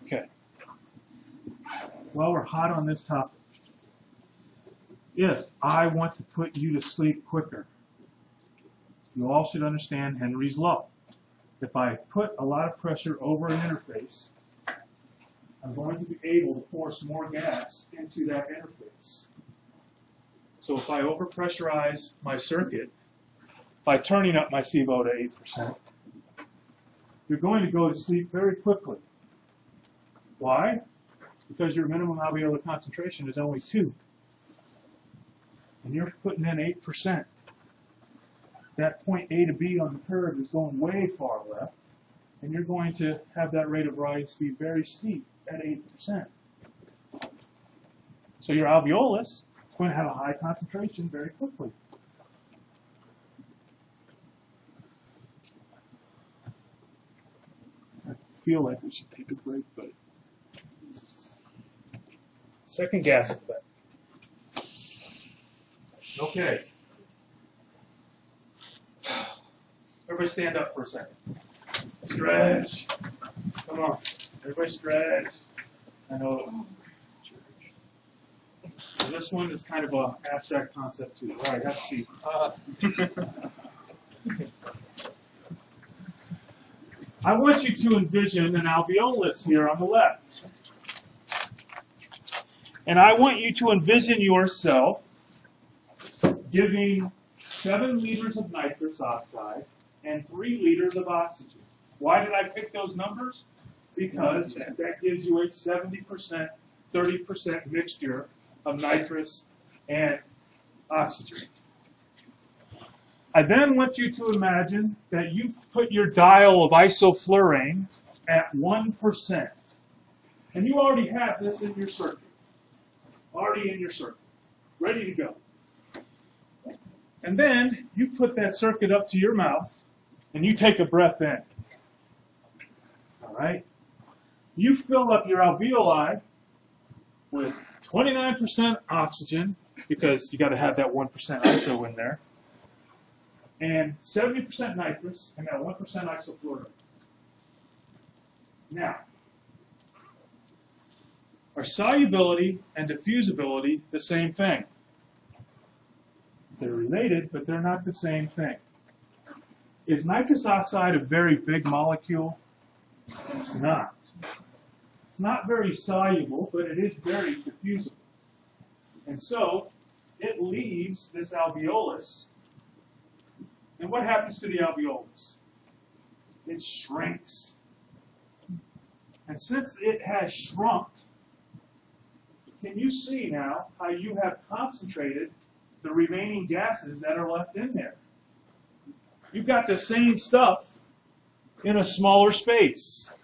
Okay. While we're hot on this topic, if I want to put you to sleep quicker, you all should understand Henry's law. If I put a lot of pressure over an interface, I'm going to be able to force more gas into that interface. So if I overpressurize my circuit by turning up my SIBO to 8%, you're going to go to sleep very quickly. Why? Because your minimum alveolar concentration is only 2. And you're putting in 8%. That point A to B on the curve is going way far left, and you're going to have that rate of rise be very steep at 8%. So your alveolus is going to have a high concentration very quickly. I feel like we should take a break, but second gas effect. Okay. Everybody stand up for a second. Stretch. Come on. Everybody stretch. I know. So this one is kind of an abstract concept too. All right, have a seat. I want you to envision an alveolus here on the left. And I want you to envision yourself giving 7 liters of nitrous oxide and 3 liters of oxygen. Why did I pick those numbers? Because that gives you a 70%, 30% mixture of nitrous and oxygen. I then want you to imagine that you put your dial of isofluran at 1%. And you already have this in your circuit. Already in your circuit. Ready to go. And then you put that circuit up to your mouth and you take a breath in. All right? You fill up your alveoli with 29% oxygen, because you got to have that 1% iso in there, and 70% nitrous, and that 1% isofluran. Now, are solubility and diffusibility the same thing? They're related, but they're not the same thing. Is nitrous oxide a very big molecule? It's not. It's not very soluble, but it is very diffusible. And so, it leaves this alveolus. And what happens to the alveolus? It shrinks. And since it has shrunk, can you see now how you have concentrated the remaining gases that are left in there? You've got the same stuff in a smaller space.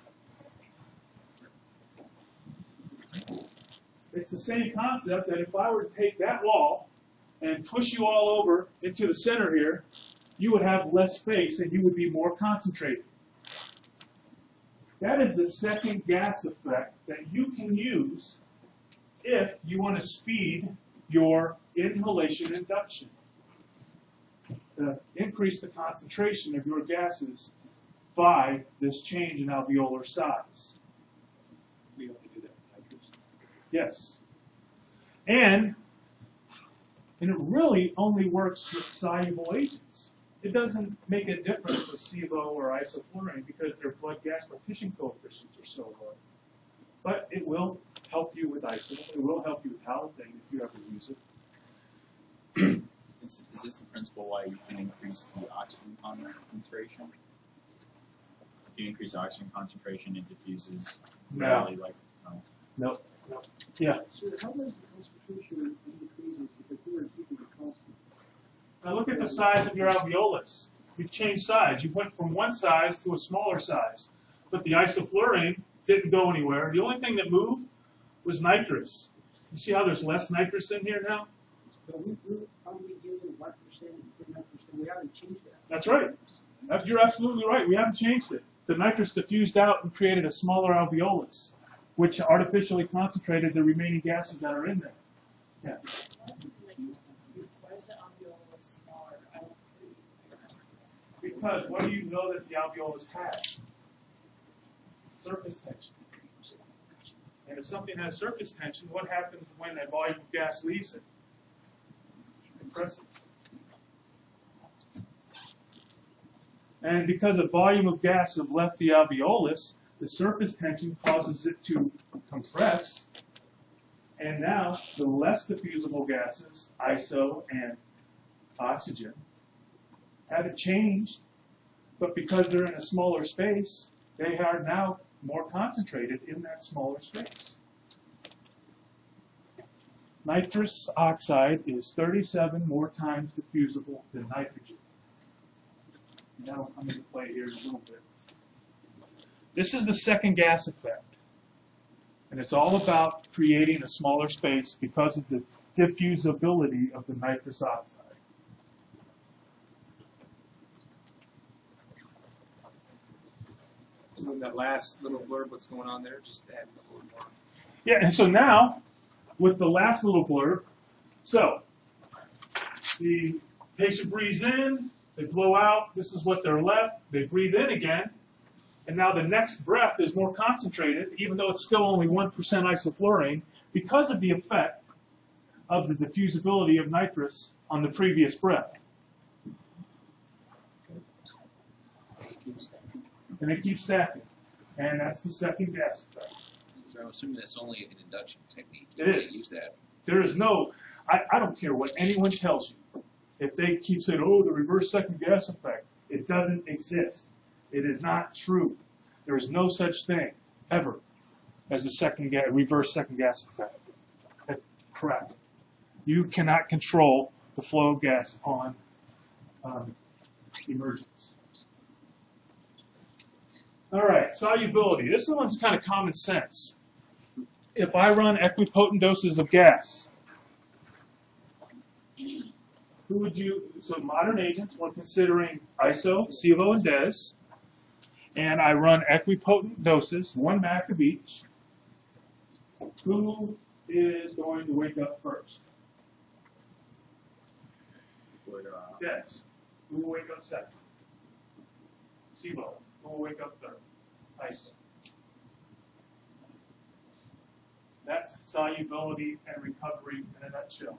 It's the same concept that if I were to take that wall and push you all over into the center here, you would have less space and you would be more concentrated. That is the second gas effect that you can use if you want to speed your inhalation induction. Increase the concentration of your gases by this change in alveolar size. We only do that with nitrous. Yes. And it really only works with soluble agents. It doesn't make a difference with SIVO or isofluran because their blood gas partition coefficients are so low. But it will help you with iso. It will help you with halothane if you ever use it. Is this the principle why you can increase the oxygen concentration? If you increase oxygen concentration, it diffuses rarely like. Nope. Yeah. So how does the concentration increases if we were keeping it constant? Now look at the size of your alveolus. You've changed size. You went from one size to a smaller size. But the isofluran didn't go anywhere. The only thing that moved was nitrous. You see how there's less nitrous in here now? But we're probably getting 1%, 9%. We haven't changed that. That's right. You're absolutely right. We haven't changed it. The nitrous diffused out and created a smaller alveolus, which artificially concentrated the remaining gases that are in there. Yeah. Why is the alveolus smaller? I don't Because what do you know that the alveolus has? Surface tension. And if something has surface tension, what happens when a volume of gas leaves it? It compresses. And because a volume of gas have left the alveolus, the surface tension causes it to compress. And now the less diffusible gases, iso and oxygen, haven't changed. But because they're in a smaller space, they are now more concentrated in that smaller space. Nitrous oxide is 37 more times diffusible than nitrogen. And that'll come into play here in a little bit. This is the second gas effect. And it's all about creating a smaller space because of the diffusibility of the nitrous oxide. So in that last little blurb, what's going on there? Just add a little more. Yeah, and so now, with the last little blurb, so the patient breathes in, they blow out, this is what they're left, they breathe in again, and now the next breath is more concentrated, even though it's still only 1% isofluran, because of the effect of the diffusibility of nitrous on the previous breath. And it keeps stacking. And that's the second gas effect. So I'm assuming that's only an induction technique. It is. Use that. There is no, I don't care what anyone tells you. If they keep saying, oh, the reverse second gas effect, it doesn't exist. It is not true. There is no such thing, ever, as the reverse second gas effect. That's correct. You cannot control the flow of gas on emergence. All right, solubility. This one's kind of common sense. If I run equipotent doses of gas, who would you, so modern agents, we're considering ISO, SIVO, and DES, and I run equipotent doses, 1 MAC of each, who is going to wake up first? DES. Who will wake up second? SIVO. Who will wake up third? ISO. That's solubility and recovery in a nutshell.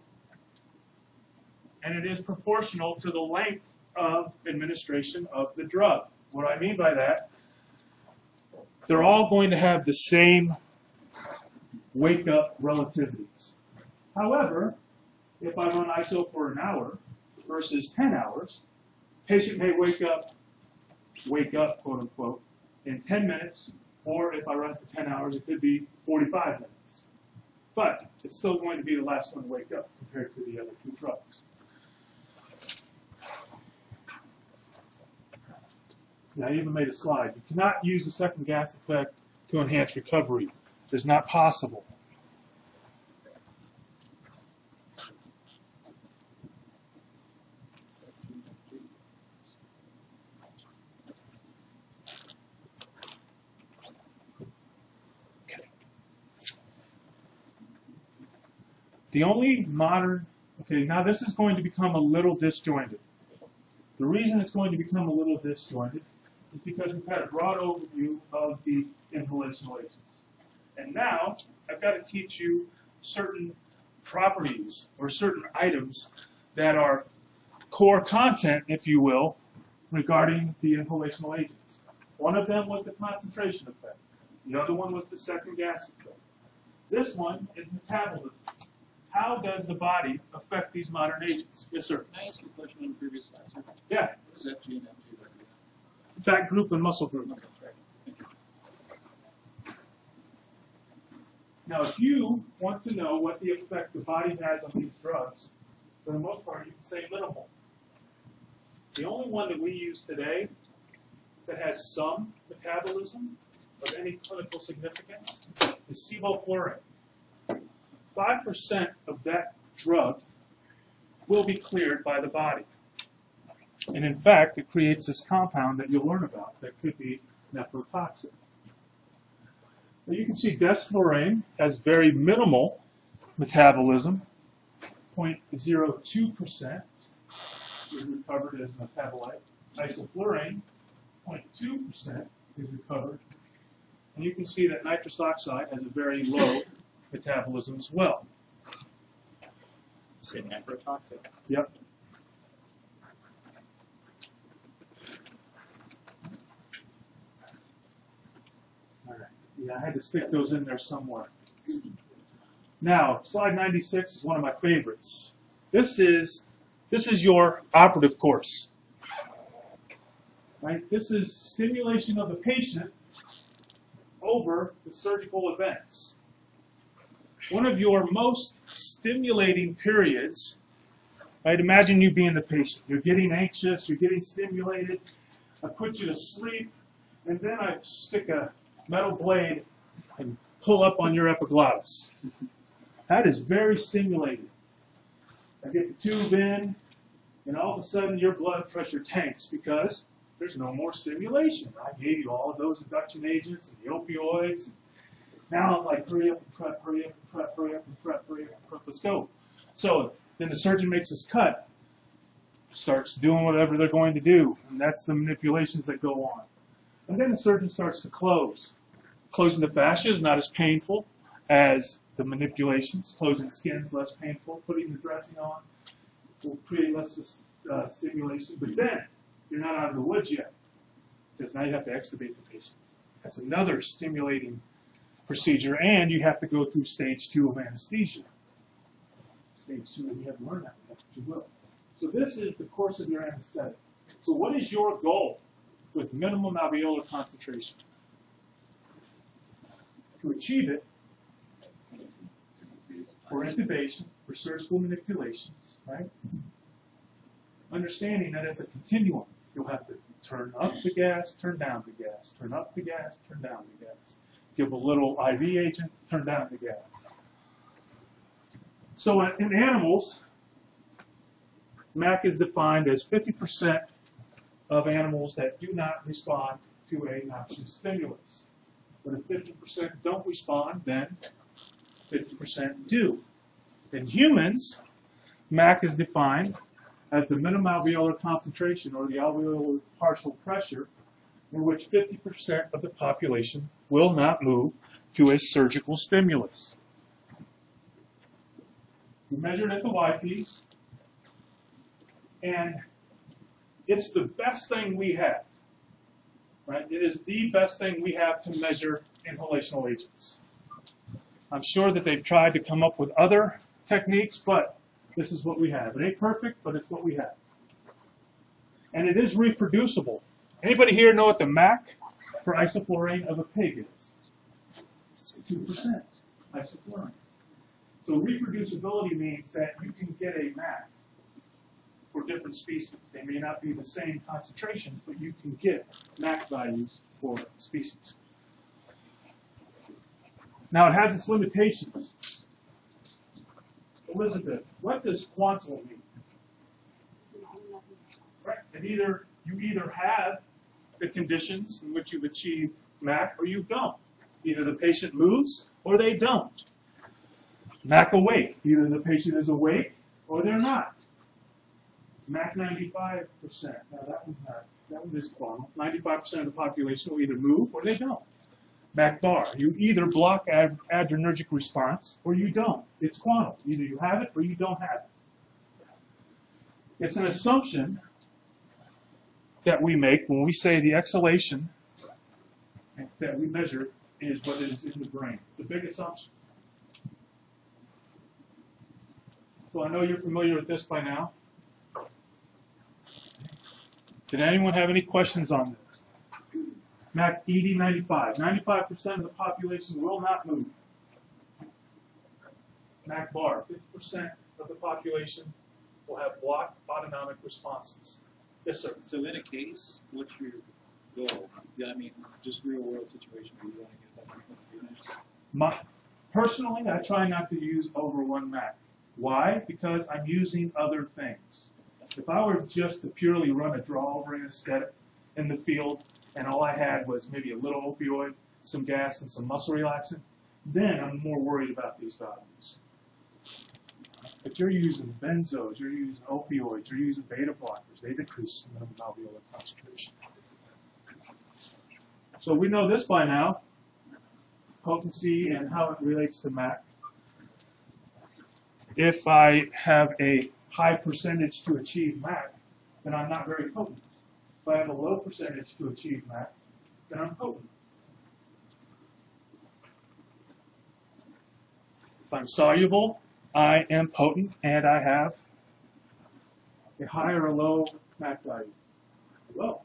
And it is proportional to the length of administration of the drug. What I mean by that, they're all going to have the same wake-up relativities. However, if I run ISO for an hour versus 10 hours, patient may wake up, quote unquote, in 10 minutes, or if I run for 10 hours, it could be 45 minutes. But it's still going to be the last one to wake up compared to the other two drugs. Now, I even made a slide. You cannot use the second gas effect to enhance recovery. It's not possible. The only modern, okay, now this is going to become a little disjointed. The reason it's going to become a little disjointed is because we've had a broad overview of the inhalational agents. And now I've got to teach you certain properties or certain items that are core content, if you will, regarding the inhalational agents. One of them was the concentration effect. The other one was the second gas effect. This one is metabolism. How does the body affect these modern agents? Yes, sir. Can I ask you a question on the previous slide, sir? Yeah. What is FG and MG represent? Fat group and muscle group. Okay, great. Thank you. Now, if you want to know what the effect the body has on these drugs, for the most part, you can say minimal. The only one that we use today that has some metabolism of any clinical significance is sevoflurane. 5% of that drug will be cleared by the body. And in fact, it creates this compound that you'll learn about that could be nephrotoxic. Now you can see desflurane has very minimal metabolism, 0.02% is recovered as metabolite. Isofluran, 0.2% is recovered. And you can see that nitrous oxide has a very low metabolism as well. You say nephrotoxic? Yep. All right. Yeah, I had to stick those in there somewhere. Now, slide 96 is one of my favorites. This is your operative course. Right? This is stimulation of the patient over the surgical events. One of your most stimulating periods, right? Imagine you being the patient. You're getting anxious, you're getting stimulated. I put you to sleep, and then I stick a metal blade and pull up on your epiglottis. That is very stimulating. I get the tube in, and all of a sudden your blood pressure tanks because there's no more stimulation. I gave you all of those induction agents and the opioids. Now I'm like, hurry up and prep, hurry up and prep, hurry up and prep, hurry up and prep, let's go. So then the surgeon makes his cut, starts doing whatever they're going to do, and that's the manipulations that go on. And then the surgeon starts to close. Closing the fascia is not as painful as the manipulations. Closing the skin is less painful. Putting the dressing on will create less stimulation. But then you're not out of the woods yet, because now you have to extubate the patient. That's another stimulating procedure, and you have to go through stage 2 of anesthesia. Stage 2, and you have to learn that, but you will. So this is the course of your anesthetic. So what is your goal with minimum alveolar concentration? To achieve it, for intubation, for surgical manipulations, right? understanding that it's a continuum. You'll have to turn up the gas, turn down the gas, turn up the gas, turn down the gas. Give a little IV agent, turn down the gas. So in animals, MAC is defined as 50% of animals that do not respond to a noxious stimulus. But if 50% don't respond, then 50% do. In humans, MAC is defined as the minimum alveolar concentration, or the alveolar partial pressure, in which 50% of the population will not move to a surgical stimulus. We measured at the Y-piece, and it's the best thing we have. Right? It is the best thing we have to measure inhalational agents. I'm sure that they've tried to come up with other techniques, but this is what we have. It ain't perfect, but it's what we have. And it is reproducible. Anybody here know what the MAC for isofluran of a pig is? 2% isofluran. So reproducibility means that you can get a MAC for different species. They may not be the same concentrations, but you can get MAC values for species. Now it has its limitations. Elizabeth, what does quantum mean? Right. You either have the conditions in which you've achieved MAC or you don't. Either the patient moves or they don't. MAC awake. Either the patient is awake or they're not. MAC 95%. Now that one is quantum. 95% of the population will either move or they don't. MAC bar. You either block adrenergic response or you don't. It's quantum. Either you have it or you don't have it. It's an assumption that we make when we say the exhalation that we measure is what is in the brain. It's a big assumption. So I know you're familiar with this by now. Did anyone have any questions on this? MAC ED 95. 95% of the population will not move. MAC bar. 50% of the population will have blocked autonomic responses. Yes, sir. So in a case, what's your goal? Yeah, I mean, just real world situation where you want to get that. Personally, I try not to use over 1 MAC. Why? Because I'm using other things. If I were just to purely run a draw-over anesthetic in the field, and all I had was maybe a little opioid, some gas, and some muscle relaxant, then I'm more worried about these values. But you're using benzos, you're using opioids, you're using beta blockers. They decrease minimum alveolar concentration. So we know this by now, potency and how it relates to MAC. If I have a high percentage to achieve MAC, then I'm not very potent. If I have a low percentage to achieve MAC, then I'm potent. If I'm soluble, I am potent, and I have a high or a low MAC value. Low.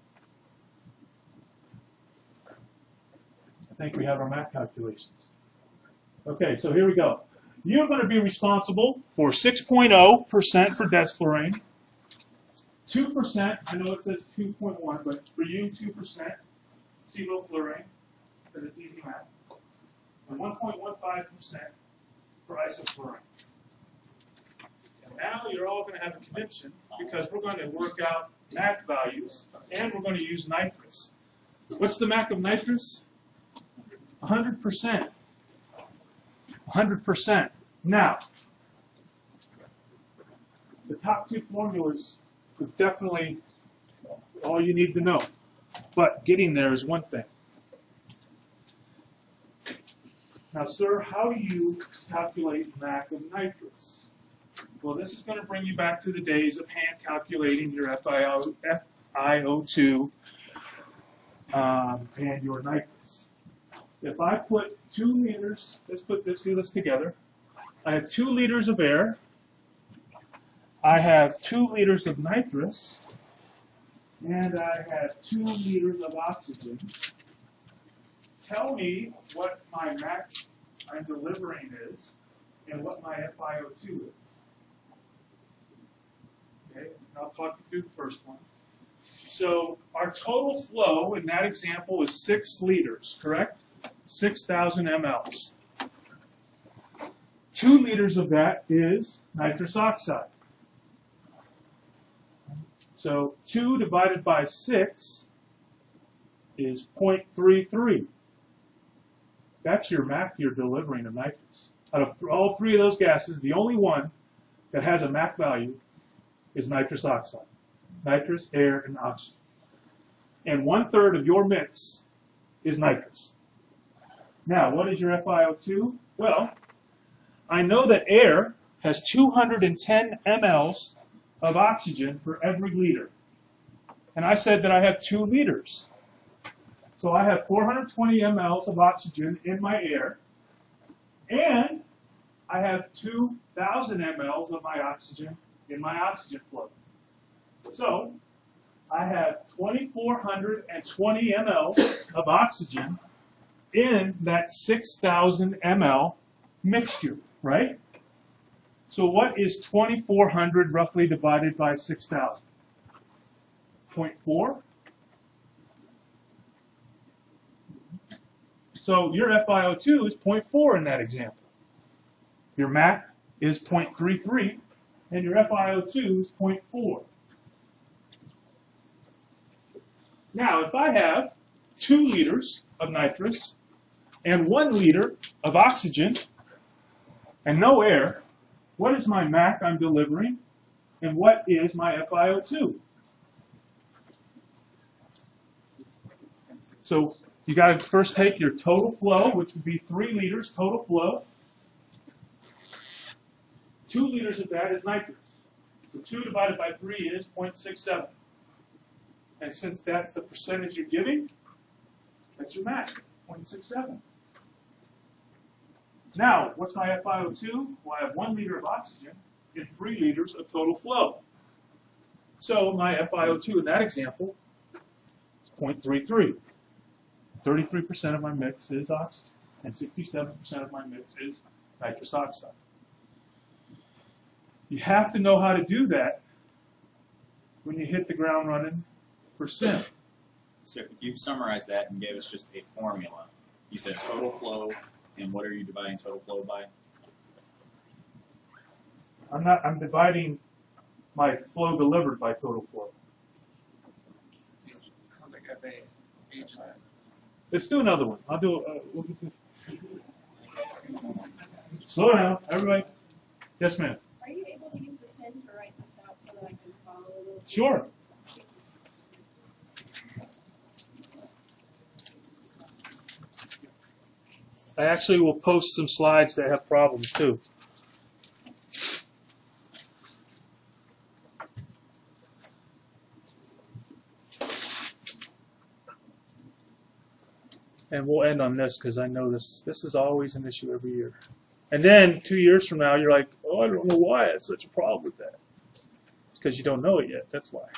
I think we have our MAC calculations. Okay, so here we go. You're going to be responsible for 6.0% for desflurane, 2%, I know it says 2.1, but for you, 2% sevoflurane, because it's easy math, and 1.15% for isoflurane. And now you're all going to have a conniption because we're going to work out MAC values, and we're going to use nitrous. What's the MAC of nitrous? 100%. 100%. Now, the top 2 formulas are definitely all you need to know. But getting there is one thing. Now, sir, how do you calculate MAC of nitrous? Well, this is going to bring you back to the days of hand calculating your FiO2 and your nitrous. If I put 2 liters, let's do this together. I have 2 liters of air. I have 2 liters of nitrous. And I have 2 liters of oxygen. Tell me what my MAC I'm delivering is and what my FiO2 is. Okay? I'll talk you through the first one. So our total flow in that example is 6 liters, correct? 6,000 mLs. 2 liters of that is nitrous oxide. So 2 divided by 6 is 0.33. That's your MAC you're delivering of nitrous. Out of all 3 of those gases, the only one that has a MAC value is nitrous oxide. Nitrous, air, and oxygen. And 1/3 of your mix is nitrous. Now, what is your FiO2? Well, I know that air has 210 mLs of oxygen for every liter. And I said that I have 2 liters. So I have 420 mLs of oxygen in my air, and I have 2,000 mLs of my oxygen in my oxygen flows. So I have 2,420 mLs of oxygen in that 6,000 ml mixture, right? So what is 2,400 roughly divided by 6,000? 0.4? So your FiO2 is 0.4 in that example. Your MAC is 0.33, and your FiO2 is 0.4. Now, if I have 2 liters of nitrous and 1 liter of oxygen and no air, what is my MAC I'm delivering, and what is my FiO2? So you got to first take your total flow, which would be 3 liters total flow. 2 liters of that is nitrous. So 2 divided by 3 is 0.67. And since that's the percentage you're giving, that's your MAC, 0.67. Now, what's my FiO2? Well, I have 1 liter of oxygen and 3 liters of total flow. So my FiO2 in that example is 0.33. 33% of my mix is oxygen, and 67% of my mix is nitrous oxide. You have to know how to do that when you hit the ground running for sim. So if you summarized that and gave us just a formula, you said total flow, and what are you dividing total flow by? I'm dividing my flow delivered by total flow. Sounds like FA agent. Let's do another one. I'll do we'll get to... Slow down, everybody. Yes, ma'am. Are you able to use the pen to write this out so that I can follow a little bit? Sure. I actually will post some slides that have problems too. And we'll end on this because I know this is always an issue every year. And then 2 years from now, you're like, oh, I don't know why it's such a problem with that. It's because you don't know it yet. That's why.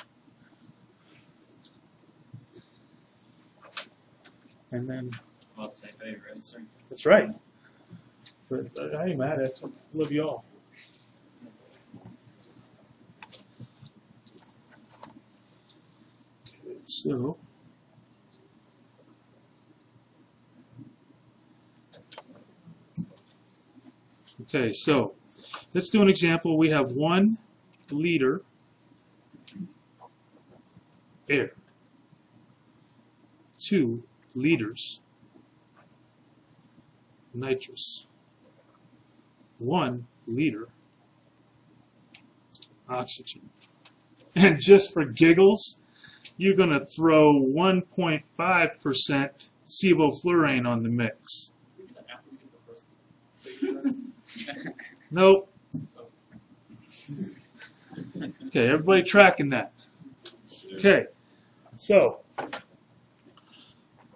And then... Well, type A, right, sir? That's right. But I ain't mad at it. I love you all. Okay, so... Okay, so let's do an example. We have 1 liter air, 2 liters nitrous, 1 liter oxygen. And just for giggles, you're going to throw 1.5% sevoflurane on the mix. Nope. Okay, everybody tracking that? Okay, so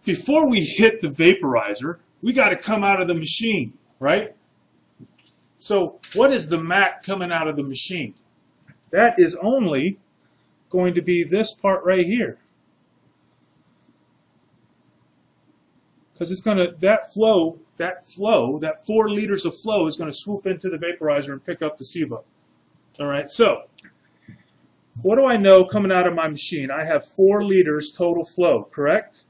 before we hit the vaporizer, we got to come out of the machine, right? So what is the MAC coming out of the machine? That is only going to be this part right here. Because it's going to, that 4 liters of flow is going to swoop into the vaporizer and pick up the SIBO. All right, so what do I know coming out of my machine? I have 4 liters total flow, correct?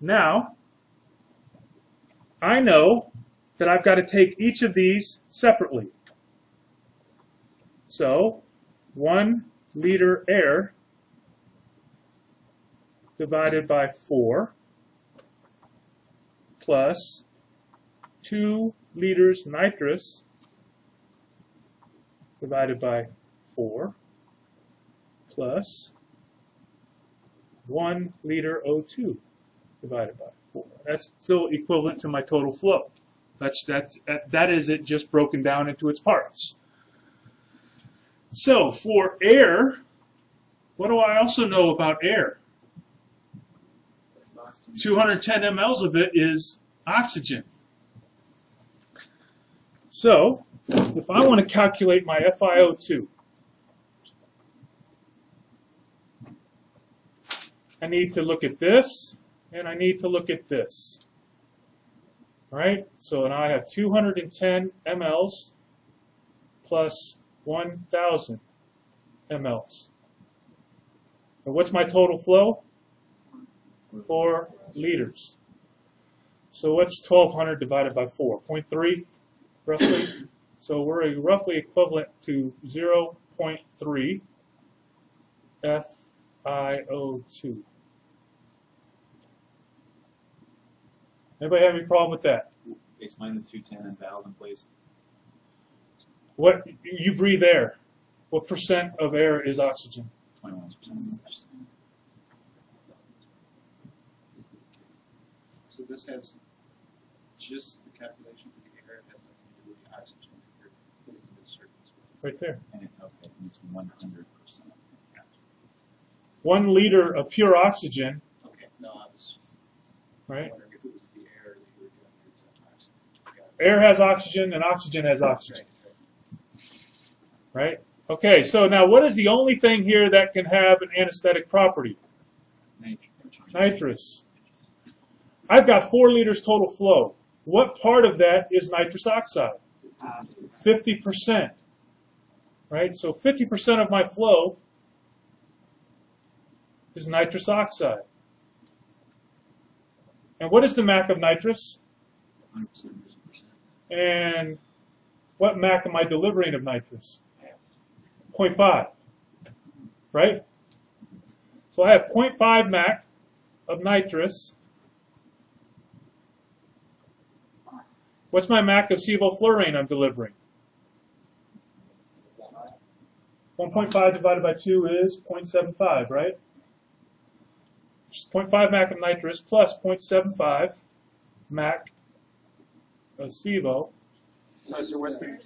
Now, I know that I've got to take each of these separately. So, 1 liter air divided by 4 plus 2 liters nitrous divided by 4 plus 1 liter O2 divided by 4. That's still equivalent to my total flow. That is it just broken down into its parts. So for air, what do I also know about air? 210 mLs of it is oxygen. So if I want to calculate my FiO2, I need to look at this, and I need to look at this. All right? So now I have 210 mLs plus 1,000 mLs. And what's my total flow? 4 liters. So what's 1,200 divided by 4? 0.3, roughly. So we're roughly equivalent to 0.3 FiO2. Anybody have any problem with that? Explain the 210 and 1,000, please. What you breathe air. What percent of air is oxygen? 21%. So this has just the calculation for the air. It has nothing to do with the oxygen that you're putting into the circuits. Right there. And it's okay. It's 100%. 1 liter of pure oxygen, Okay, no, I was right? wondering if it was the air that you were doing here. Oxygen. Got it. Air has oxygen and oxygen has oxygen, right? Okay, so now what is the only thing here that can have an anesthetic property? Nitrous. I've got 4 liters total flow. What part of that is nitrous oxide? 50%. Right? So 50% of my flow is nitrous oxide. And what is the MAC of nitrous? 100%. And what MAC am I delivering of nitrous? 0.5. Right? So I have 0.5 MAC of nitrous. What's my MAC of sevoflurane I'm delivering? 1.5 divided by 2 is 0.75, right? 0.5 MAC of nitrous plus 0.75 MAC of sevo. So what's the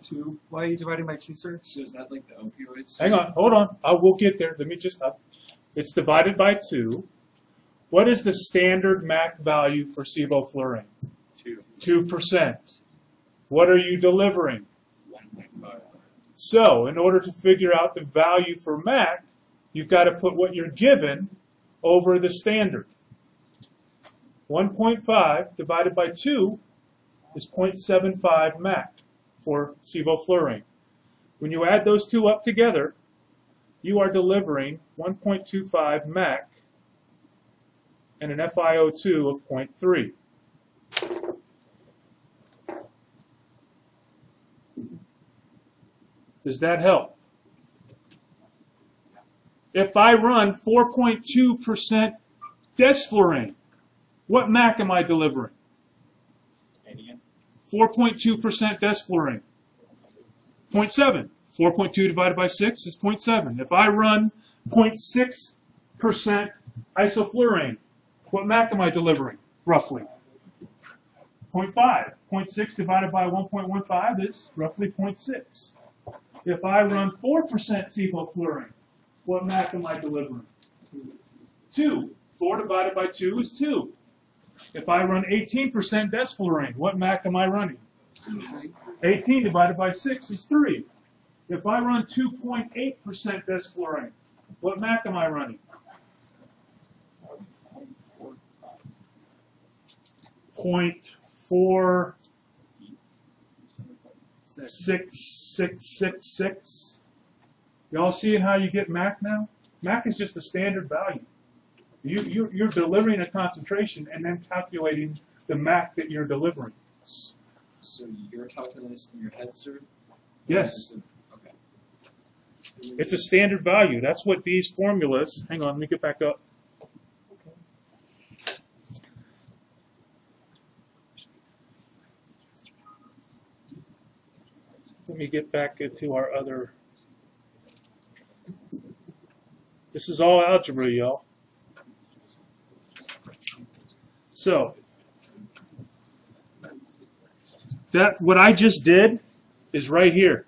2? Why are you dividing by 2, sir? So is that like the opioids? Hang on, hold on. I will get there. Let me just it's divided by 2. What is the standard MAC value for sevoflurane? 2%. What are you delivering? 1.5. So, in order to figure out the value for MAC, you've got to put what you're given over the standard. 1.5 divided by 2 is 0.75 MAC for sevoflurane. When you add those two up together, you are delivering 1.25 MAC and an FiO2 of 0.3. Does that help? If I run 4.2% desflurane, what MAC am I delivering? 4.2% desflurane. 0.7. 4.2 divided by 6 is 0.7. If I run 0.6% isoflurane, what MAC am I delivering, roughly? 0.5. 0.6 divided by 1.15 is roughly 0.6. If I run 4% sevoflurane, what MAC am I delivering? 2. 4 divided by 2 is 2. If I run 18% desflurane, what MAC am I running? 18 divided by 6 is 3. If I run 2.8% desflurane, what MAC am I running? 0.4 6.666. Y'all seeing how you get MAC now? MAC is just a standard value. You're delivering a concentration and then calculating the MAC that you're delivering. So you're calculating this in your head, sir? Yes. Okay. It's a standard value. That's what these formulas, hang on, let me get back up. Let me get back into our other. This is all algebra, y'all. So, that what I just did is right here.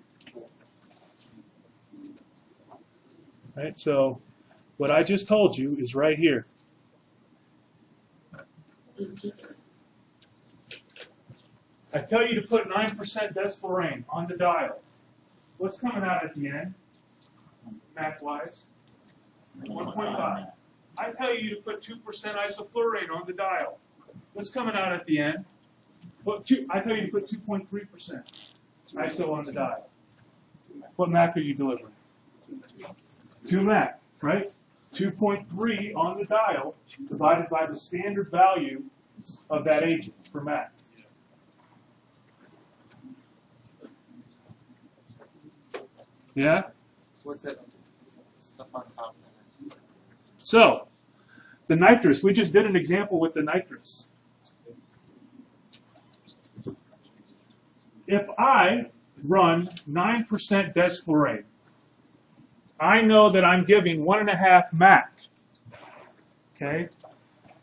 Right? So, what I just told you is right here. I tell you to put 9% Desflurane on the dial. What's coming out at the end, MAC-wise? 1.5. I tell you to put 2% isoflurane on the dial. What's coming out at the end? I tell you to put 2.3% iso on the dial. What MAC are you delivering? 2 MAC, right? 2.3 on the dial divided by the standard value of that agent for MAC. Yeah? So what's that stuff on top of that? So, the nitrous, we just did an example with the nitrous. If I run 9% Desflurane, I know that I'm giving 1.5 MAC. Okay?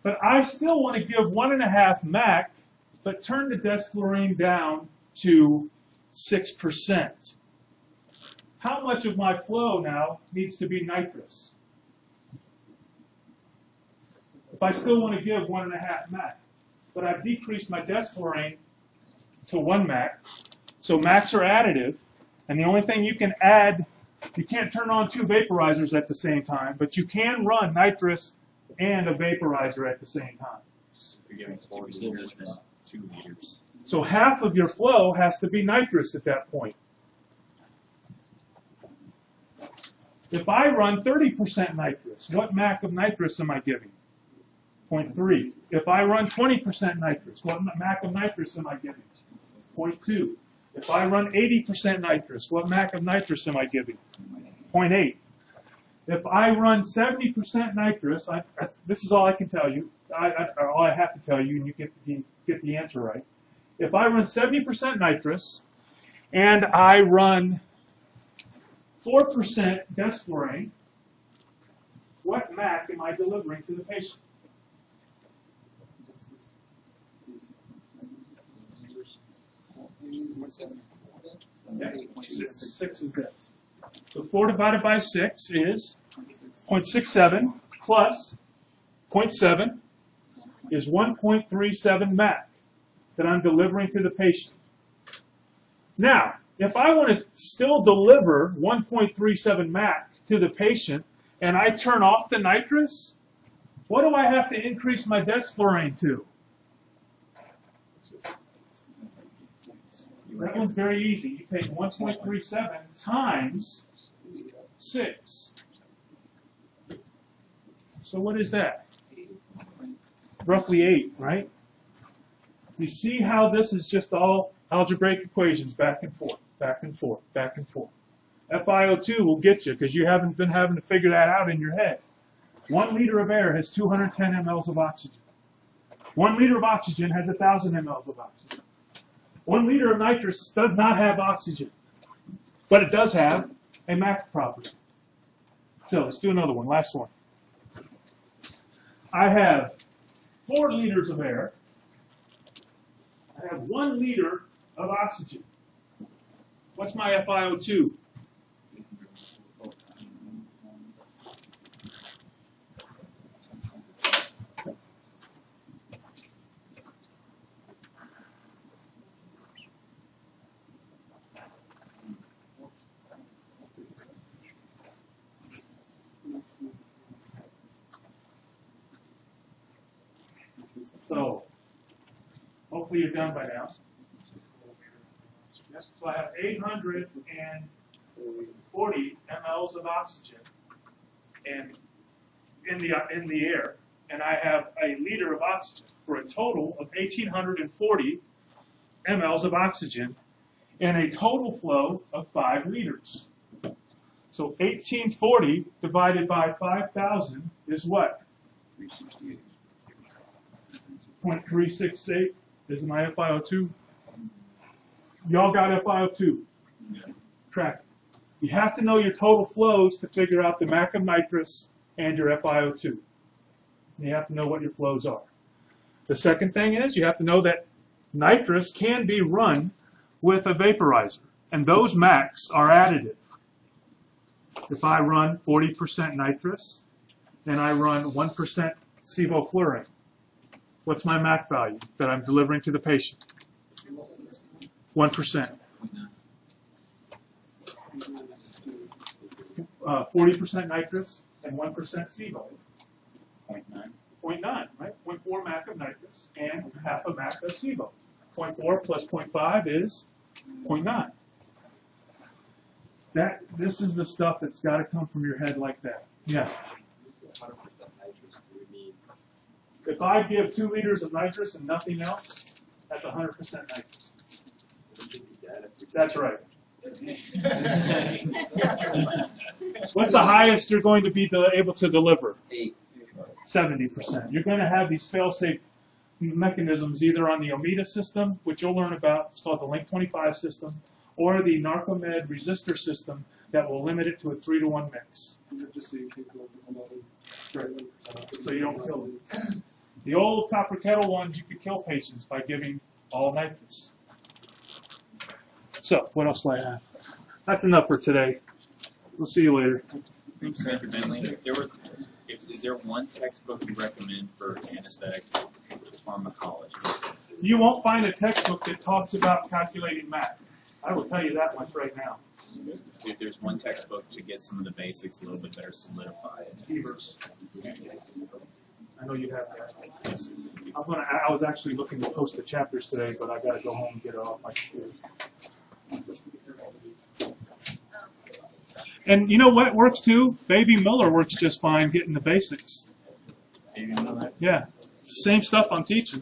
But I still want to give 1.5 MAC, but turn the Desflurane down to 6%. How much of my flow now needs to be nitrous? If I still want to give 1.5 MAC, but I've decreased my Desflurane to 1 MAC, so MACs are additive, and the only thing you can add, you can't turn on 2 vaporizers at the same time, but you can run nitrous and a vaporizer at the same time. You're giving 4 liters from 2 liters. So half of your flow has to be nitrous at that point. If I run 30% nitrous, what MAC of nitrous am I giving? 0.3. If I run 20% nitrous, what MAC of nitrous am I giving? 0.2. If I run 80% nitrous, what MAC of nitrous am I giving? 0.8. If I run 70% nitrous, this is all I can tell you, all I have to tell you, and you get the answer right. If I run 70% nitrous, and I run 4% Desflurane, what MAC am I delivering to the patient? Yeah, 6 is this. So 4 divided by 6 is 0.67 plus 0.7 is 1.37 MAC that I'm delivering to the patient. Now, if I want to still deliver 1.37 MAC to the patient and I turn off the nitrous, what do I have to increase my Desflurane to? That one's very easy. You take 1.37 times 6. So what is that? Roughly 8, right? You see how this is just all algebraic equations back and forth, back and forth, back and forth. FiO2 will get you because you haven't been having to figure that out in your head. 1 liter of air has 210 mLs of oxygen. 1 liter of oxygen has 1,000 mLs of oxygen. 1 liter of nitrous does not have oxygen, but it does have a MAC property. So let's do another one, last one. I have 4 liters of air. I have 1 liter of oxygen. What's my FiO2? So, hopefully you're done by now. Yep. So I have 840 mLs of oxygen and in the air, and I have a liter of oxygen for a total of 1,840 mLs of oxygen and a total flow of 5 liters. So 1,840 divided by 5,000 is what? 368. 0.368 is my FiO2. Y'all got FiO2? Track it. You have to know your total flows to figure out the MAC of nitrous and your FiO2. You have to know what your flows are. The second thing is you have to know that nitrous can be run with a vaporizer, and those MACs are additive. If I run 40% nitrous and I run 1% sevofluran, what's my MAC value that I'm delivering to the patient? 1%. 40% nitrous and 1% sevo. 0.9. 0.9, right? 0.4 MAC of nitrous and half a MAC of sevo. 0.4 plus 0.5 is 0.9. This is the stuff that's got to come from your head like that. Yeah. 100% nitrous do we need? If I give 2 liters of nitrous and nothing else, that's 100% nitrous. That's right. What's the highest you're going to be able to deliver? 70%. You're going to have these fail-safe mechanisms either on the OMETA system, which you'll learn about, it's called the Link 25 system, or the Narcomed resistor system that will limit it to a 3-to-1 mix. Just so you can't go below. So you don't kill them. The old copper kettle ones, you could kill patients by giving all nitrous. So, what else do I have? That's enough for today. We'll see you later. Thanks, Dr. Bentley. Is there one textbook you recommend for anesthetic pharmacology? You won't find a textbook that talks about calculating MAC. I will tell you that much right now. If there's one textbook to get some of the basics a little bit better solidified. Evers. I know you have that. Yes. I was actually looking to post the chapters today, but I got to go home and get it off my computer. And you know what works too? Baby Miller works just fine getting the basics. Yeah, same stuff I'm teaching.